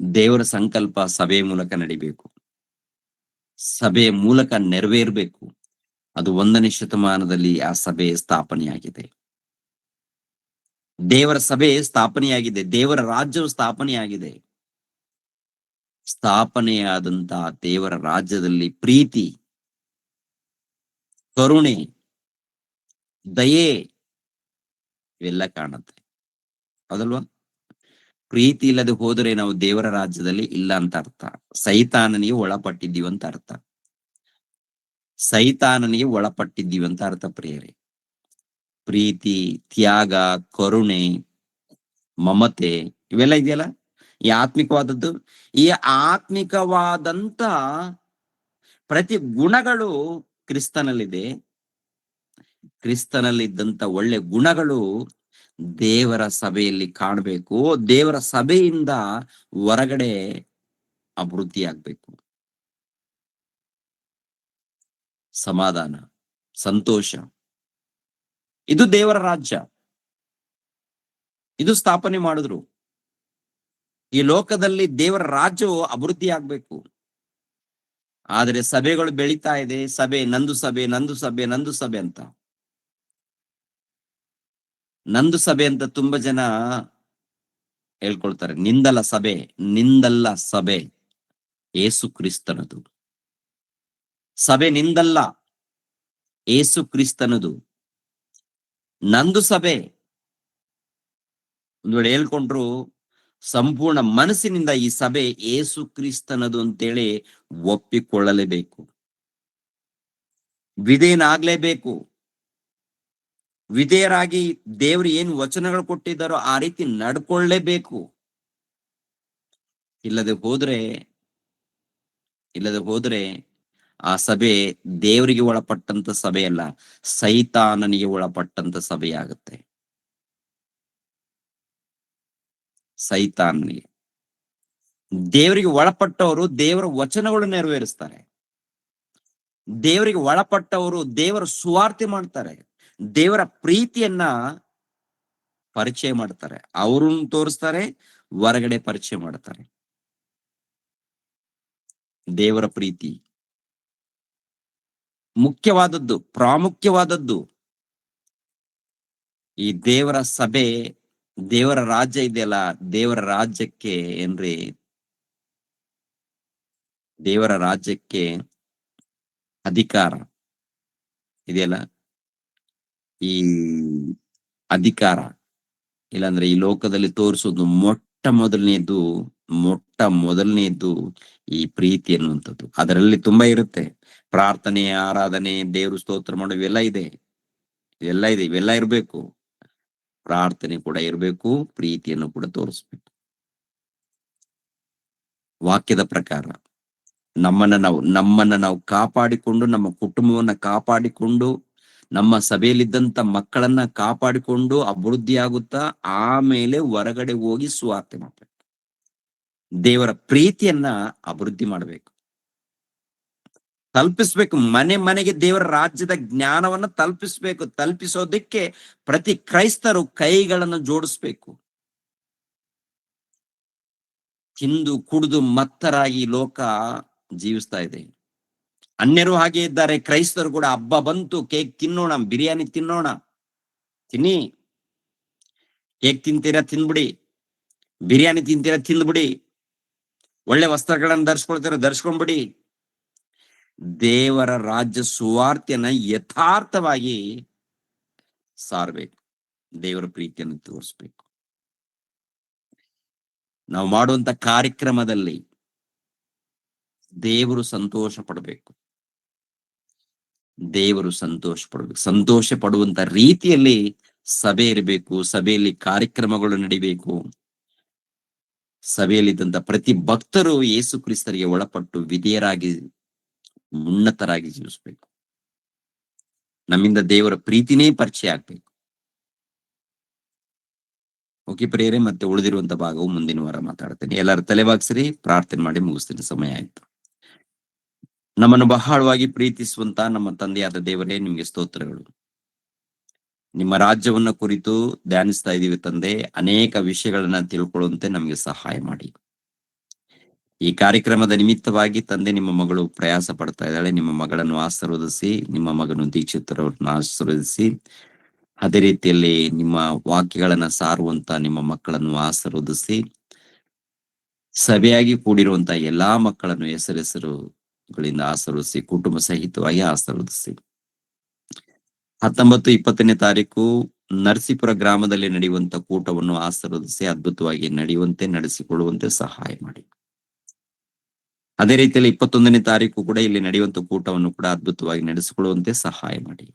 ದೇವರ ಸಂಕಲ್ಪ ಸಭೆಯ ಮೂಲಕ ನಡಿಬೇಕು, ಸಭೆಯ ಮೂಲಕ ನೆರವೇರ್ಬೇಕು. ಅದು 1ನೇ ಶತಮಾನದಲ್ಲಿ ಆ ಸಭೆ ಸ್ಥಾಪನೆಯಾಗಿದೆ. ದೇವರ ಸಭೆ ಸ್ಥಾಪನೆಯಾಗಿದೆ, ದೇವರ ರಾಜ್ಯವು ಸ್ಥಾಪನೆಯಾಗಿದೆ. ಸ್ಥಾಪನೆಯಾದಂತ ದೇವರ ರಾಜ್ಯದಲ್ಲಿ ಪ್ರೀತಿ, ಕರುಣೆ, ದಯೆ ಇವೆಲ್ಲ ಕಾಣುತ್ತೆ. ಹೌದಲ್ವಾ? ಪ್ರೀತಿ ಇಲ್ಲದೆ ಹೋದರೆ ನಾವು ದೇವರ ರಾಜ್ಯದಲ್ಲಿ ಇಲ್ಲ ಅಂತ ಅರ್ಥ. ಸೈತಾನನಿಗೆ ಒಳಪಟ್ಟಿದ್ದೀವಿ ಅಂತ ಅರ್ಥ. ಪ್ರಿಯರೇ. ಪ್ರೀತಿ, ತ್ಯಾಗ, ಕರುಣೆ, ಮಮತೆ ಇವೆಲ್ಲ ಇದೆಯಲ್ಲ, ಈ ಆತ್ಮಿಕವಾದದ್ದು. ಈ ಆತ್ಮಿಕವಾದಂತ ಪ್ರತಿ ಗುಣಗಳು ಕ್ರಿಸ್ತನಲ್ಲಿದೆ. ಕ್ರಿಸ್ತನಲ್ಲಿದ್ದಂತ ಒಳ್ಳೆ ಗುಣಗಳು ದೇವರ ಸಭೆಯಲ್ಲಿ ಕಾಣಬೇಕು. ದೇವರ ಸಭೆಯಿಂದ ಹೊರಗಡೆ ಅಭಿವೃದ್ಧಿ ಆಗ್ಬೇಕು. ಸಮಾಧಾನ, ಸಂತೋಷ, ಇದು ದೇವರ ರಾಜ್ಯ. ಇದು ಸ್ಥಾಪನೆ ಮಾಡಿದ್ರು. ಈ ಲೋಕದಲ್ಲಿ ದೇವರ ರಾಜ್ಯವು ಅಭಿವೃದ್ಧಿ ಆಗ್ಬೇಕು. ಆದರೆ ಸಭೆಗಳು ಬೆಳೀತಾ ಇದೆ. ನಂದು ಸಭೆ ಅಂತ. ನಂದು ಸಭೆ ಅಂತ ತುಂಬಾ ಜನ ಹೇಳ್ಕೊಳ್ತಾರೆ. ನಿಂದಲ್ಲ ಸಭೆ ಯೇಸು ಕ್ರಿಸ್ತನದು. ಸಭೆ ನಿಂದಲ್ಲ, ಯೇಸು ಕ್ರಿಸ್ತನದು. ನಂದು ಸಭೆ ಒಂದು ವೇಳೆ ಹೇಳ್ಕೊಂಡ್ರು, ಸಂಪೂರ್ಣ ಮನಸ್ಸಿನಿಂದ ಈ ಸಭೆ ಯೇಸು ಕ್ರಿಸ್ತನದು ಅಂತೇಳಿ ಒಪ್ಪಿಕೊಳ್ಳಲೇಬೇಕು, ವಿಧೇಯನಾಗ್ಲೇಬೇಕು. ವಿಧೇಯರಾಗಿ ದೇವರು ಏನು ವಚನಗಳು ಕೊಟ್ಟಿದ್ದಾರೋ ಆ ರೀತಿ ನಡ್ಕೊಳ್ಳೇಬೇಕು. ಇಲ್ಲದೆ ಹೋದ್ರೆ ಆ ಸಭೆ ದೇವರಿಗೆ ಒಳಪಟ್ಟಂತ ಸಭೆಯಲ್ಲ, ಸೈತಾನನಿಗೆ ಒಳಪಟ್ಟಂತ ಸಭೆಯಾಗುತ್ತೆ. ಸೈತಾನನಿಗೆ. ದೇವರಿಗೆ ಒಳಪಟ್ಟವರು ದೇವರ ವಚನಗಳು ನೆರವೇರಿಸ್ತಾರೆ. ದೇವರಿಗೆ ಒಳಪಟ್ಟವರು ದೇವರ ಸುವಾರ್ತೆ ಮಾಡ್ತಾರೆ, ದೇವರ ಪ್ರೀತಿಯನ್ನ ಪರಿಚಯ ಮಾಡ್ತಾರೆ. ಅವ್ರನ್ನ ತೋರಿಸ್ತಾರೆ, ಹೊರಗಡೆ ಪರಿಚಯ ಮಾಡ್ತಾರೆ. ದೇವರ ಪ್ರೀತಿ ಮುಖ್ಯವಾದದ್ದು, ಪ್ರಾಮುಖ್ಯವಾದದ್ದು. ಈ ದೇವರ ಸಭೆ, ದೇವರ ರಾಜ್ಯ ಇದೆಯಲ್ಲ, ದೇವರ ರಾಜ್ಯಕ್ಕೆ ದೇವರ ರಾಜ್ಯಕ್ಕೆ ಅಧಿಕಾರ ಇದೆಯಲ್ಲ, ಈ ಅಧಿಕಾರ ಇಲ್ಲಾಂದ್ರೆ ಈ ಲೋಕದಲ್ಲಿ ತೋರಿಸೋದು ಮೊಟ್ಟ ಮೊದಲನೇದು ಈ ಪ್ರೀತಿ ಅನ್ನುವಂಥದ್ದು. ಅದರಲ್ಲಿ ತುಂಬಾ ಇರುತ್ತೆ. ಪ್ರಾರ್ಥನೆ, ಆರಾಧನೆ, ದೇವರು ಸ್ತೋತ್ರ ಮಾಡೋ ಇವೆಲ್ಲ ಇದೆ. ಇವೆಲ್ಲ ಇರ್ಬೇಕು. ಪ್ರಾರ್ಥನೆ ಕೂಡ ಇರಬೇಕು, ಪ್ರೀತಿಯನ್ನು ಕೂಡ ತೋರಿಸ್ಬೇಕು. ವಾಕ್ಯದ ಪ್ರಕಾರ ನಮ್ಮನ್ನ ನಾವು ಕಾಪಾಡಿಕೊಂಡು, ನಮ್ಮ ಕುಟುಂಬವನ್ನ ಕಾಪಾಡಿಕೊಂಡು, ನಮ್ಮ ಸಭೆಯಲ್ಲಿದ್ದಂತ ಮಕ್ಕಳನ್ನ ಕಾಪಾಡಿಕೊಂಡು ಅಭಿವೃದ್ಧಿ ಆಗುತ್ತಾ ಆಮೇಲೆ ಹೊರಗಡೆ ಹೋಗಿ ಸುವಾರ್ತೆ ಮಾಡ್ಬೇಕು. ದೇವರ ಪ್ರೀತಿಯನ್ನ ಅಭಿವೃದ್ಧಿ ಮಾಡಬೇಕು, ತಲುಪಿಸ್ಬೇಕು. ಮನೆ ಮನೆಗೆ ದೇವರ ರಾಜ್ಯದ ಜ್ಞಾನವನ್ನ ತಲುಪಿಸ್ಬೇಕು. ತಲುಪಿಸೋದಕ್ಕೆ ಪ್ರತಿ ಕ್ರೈಸ್ತರು ಕೈಗಳನ್ನು ಜೋಡಿಸ್ಬೇಕು. ತಿಂದು ಕುಡಿದು ಮತ್ತರಾಗಿ ಲೋಕ ಜೀವಿಸ್ತಾ ಇದೆ. ಅನ್ಯರು ಹಾಗೆ ಇದ್ದಾರೆ, ಕ್ರೈಸ್ತರು ಕೂಡ ಹಬ್ಬ ಬಂತು, ಕೇಕ್ ತಿನ್ನೋಣ, ಬಿರಿಯಾನಿ ತಿನ್ನೋಣ, ತಿನ್ನಿ. ಕೇಕ್ ತಿಂತೀರಾ ತಿಂದ್ಬಿಡಿ, ಬಿರಿಯಾನಿ ತಿಂತೀರಾ ತಿಂದ್ಬಿಡಿ, ಒಳ್ಳೆ ವಸ್ತ್ರಗಳನ್ನು ಧರಿಸ್ಕೊಳ್ತೀರಾ ಧರಿಸ್ಕೊಂಡ್ಬಿಡಿ. ದೇವರ ರಾಜ್ಯ ಸುವಾರ್ತೆಯನ್ನ ಯಥಾರ್ಥವಾಗಿ ಸಾರ್ಬೇಕು, ದೇವರ ಪ್ರೀತಿಯನ್ನು ತೋರಿಸ್ಬೇಕು. ನಾವು ಮಾಡುವಂತ ಕಾರ್ಯಕ್ರಮದಲ್ಲಿ ದೇವರು ಸಂತೋಷ ಪಡಬೇಕು, ದೇವರು ಸಂತೋಷ ಪಡಬೇಕು. ಸಂತೋಷ ಪಡುವಂತ ರೀತಿಯಲ್ಲಿ ಸಭೆ ಇರಬೇಕು, ಸಭೆಯಲ್ಲಿ ಕಾರ್ಯಕ್ರಮಗಳು ನಡಿಬೇಕು. ಸಭೆಯಲ್ಲಿದ್ದಂತ ಪ್ರತಿ ಭಕ್ತರು ಯೇಸು ಕ್ರಿಸ್ತರಿಗೆ ಒಳಪಟ್ಟು ವಿಧೇಯರಾಗಿ ಉನ್ನತರಾಗಿ ಜೀವಿಸ್ಬೇಕು. ನಮ್ಮಿಂದ ದೇವರ ಪ್ರೀತಿನೇ ಪರಿಚಯ ಆಗ್ಬೇಕು. ಓಕೆ ಪ್ರಿಯರೇ, ಮತ್ತೆ ಉಳಿದಿರುವಂತ ಭಾಗವು ಮುಂದಿನ ವಾರ ಮಾತಾಡ್ತೇನೆ. ಎಲ್ಲರೂ ತಲೆಬಾಗ್ಸಿರಿ, ಪ್ರಾರ್ಥನೆ ಮಾಡಿ ಮುಗಿಸ್ತೀನಿ, ಸಮಯ ಆಯ್ತು. ನಮ್ಮನ್ನು ಬಹಳವಾಗಿ ಪ್ರೀತಿಸುವಂತ ನಮ್ಮ ತಂದೆಯಾದ ದೇವರೇ, ನಿಮ್ಗೆ ಸ್ತೋತ್ರಗಳು. ನಿಮ್ಮ ರಾಜ್ಯವನ್ನ ಕುರಿತು ಧ್ಯಾನಿಸ್ತಾ ಇದೀವಿ ತಂದೆ. ಅನೇಕ ವಿಷಯಗಳನ್ನ ತಿಳ್ಕೊಳ್ಳುವಂತೆ ನಮ್ಗೆ ಸಹಾಯ ಮಾಡಿ. ಈ ಕಾರ್ಯಕ್ರಮದ ನಿಮಿತ್ತವಾಗಿ ತಂದೆ, ನಿಮ್ಮ ಮಗಳು ಪ್ರಯಾಸ ಪಡ್ತಾ ಇದ್ದಾಳೆ. ನಿಮ್ಮ ಮಗಳನ್ನು ಆಶೀರ್ವದಿಸಿ, ನಿಮ್ಮ ಮಗನು ದೀಕ್ಷಿತರವ್ರನ್ನ ಆಶೀರ್ವದಿಸಿ, ಅದೇ ರೀತಿಯಲ್ಲಿ ನಿಮ್ಮ ವಾಕ್ಯಗಳನ್ನ ಸಾರುವಂತ ನಿಮ್ಮ ಮಕ್ಕಳನ್ನು ಆಶೀರ್ವದಿಸಿ, ಸಭೆಯಾಗಿ ಕೂಡಿರುವಂತ ಎಲ್ಲಾ ಮಕ್ಕಳನ್ನು ಹೆಸರುಗಳಿಂದ ಆಶೀರ್ವದಿಸಿ, ಕುಟುಂಬ ಸಹಿತವಾಗಿ ಆಶೀರ್ವದಿಸಿ. 19, 20ನೇ ತಾರೀಕು ನರಸೀಪುರ ಗ್ರಾಮದಲ್ಲಿ ನಡೆಯುವಂತ ಕೂಟವನ್ನು ಆಶೀರ್ವದಿಸಿ, ಅದ್ಭುತವಾಗಿ ನಡೆಯುವಂತೆ ನಡೆಸಿಕೊಳ್ಳುವಂತೆ ಸಹಾಯ ಮಾಡಿ. ಅದೇ ರೀತಿಯಲ್ಲಿ 21ನೇ ತಾರೀಕು ಕೂಡ ಇಲ್ಲಿ ನಡೆಯುವಂತ ಕೂಟವನ್ನು ಕೂಡ ಅದ್ಭುತವಾಗಿ ನಡೆಸಿಕೊಳ್ಳುವಂತೆ ಸಹಾಯ ಮಾಡಿ.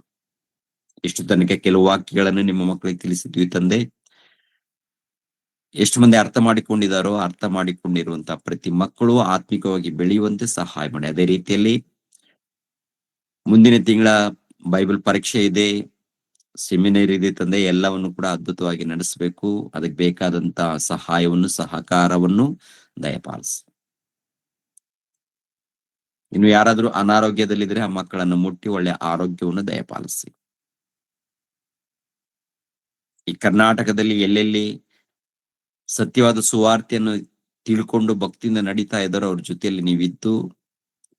ಇಷ್ಟು ತನಕ ಕೆಲವು ವಾಕ್ಯಗಳನ್ನು ನಿಮ್ಮ ಮಕ್ಕಳಿಗೆ ತಿಳಿಸಿದ್ವಿ ತಂದೆ. ಎಷ್ಟು ಮಂದಿ ಅರ್ಥ ಮಾಡಿಕೊಂಡಿದ್ದಾರೋ ಅರ್ಥ ಮಾಡಿಕೊಂಡಿರುವಂತಹ ಪ್ರತಿ ಮಕ್ಕಳು ಆತ್ಮಿಕವಾಗಿ ಬೆಳೆಯುವಂತೆ ಸಹಾಯ ಮಾಡಿ. ಅದೇ ರೀತಿಯಲ್ಲಿ ಮುಂದಿನ ತಿಂಗಳ ಬೈಬಲ್ ಪರೀಕ್ಷೆ ಇದೆ, ಸೆಮಿನರಿ ಇದೆ ತಂದೆ. ಎಲ್ಲವನ್ನು ಕೂಡ ಅದ್ಭುತವಾಗಿ ನಡೆಸಬೇಕು. ಅದಕ್ಕೆ ಬೇಕಾದಂತ ಸಹಾಯವನ್ನು ಸಹಕಾರವನ್ನು ದಯಪಾಲಿಸಿ. ಇನ್ನು ಯಾರಾದ್ರೂ ಅನಾರೋಗ್ಯದಲ್ಲಿದ್ರೆ ಆ ಮಕ್ಕಳನ್ನು ಮುಟ್ಟಿ ಒಳ್ಳೆ ಆರೋಗ್ಯವನ್ನು ದಯಪಾಲಿಸಿ. ಈ ಕರ್ನಾಟಕದಲ್ಲಿ ಎಲ್ಲೆಲ್ಲಿ ಸತ್ಯವಾದ ಸುವಾರ್ತೆಯನ್ನು ತಿಳ್ಕೊಂಡು ಭಕ್ತಿಯಿಂದ ನಡೀತಾ ಇದ್ದಾರೋ ಅವ್ರ ಜೊತೆಯಲ್ಲಿ ನೀವಿದ್ದು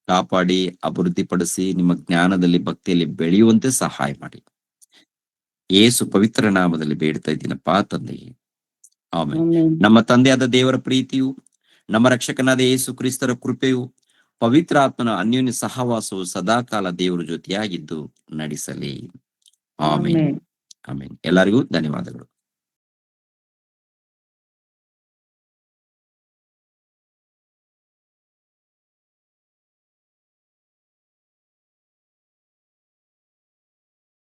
ಕಾಪಾಡಿ ಅಭಿವೃದ್ಧಿಪಡಿಸಿ, ನಿಮ್ಮ ಜ್ಞಾನದಲ್ಲಿ ಭಕ್ತಿಯಲ್ಲಿ ಬೆಳೆಯುವಂತೆ ಸಹಾಯ ಮಾಡಿ. ಯೇಸು ಪವಿತ್ರ ನಾಮದಲ್ಲಿ ಬೇಡ್ತಾ ಇದ್ದೀನಪ್ಪ ತಂದೆಯೇ, ಆಮೆನ್. ನಮ್ಮ ತಂದೆಯಾದ ದೇವರ ಪ್ರೀತಿಯು, ನಮ್ಮ ರಕ್ಷಕನಾದ ಯೇಸು ಕ್ರಿಸ್ತರ ಕೃಪೆಯು, ಪವಿತ್ರ ಆತ್ಮನ ಅನ್ಯೋನ್ಯ ಸಹವಾಸವು ಸದಾಕಾಲ ದೇವರ ಜೊತೆಯಾಗಿದ್ದು ನಡೆಸಲಿ. ಆಮೆನ್. ಆಮೆನ್. ಎಲ್ಲರಿಗೂ ಧನ್ಯವಾದಗಳು.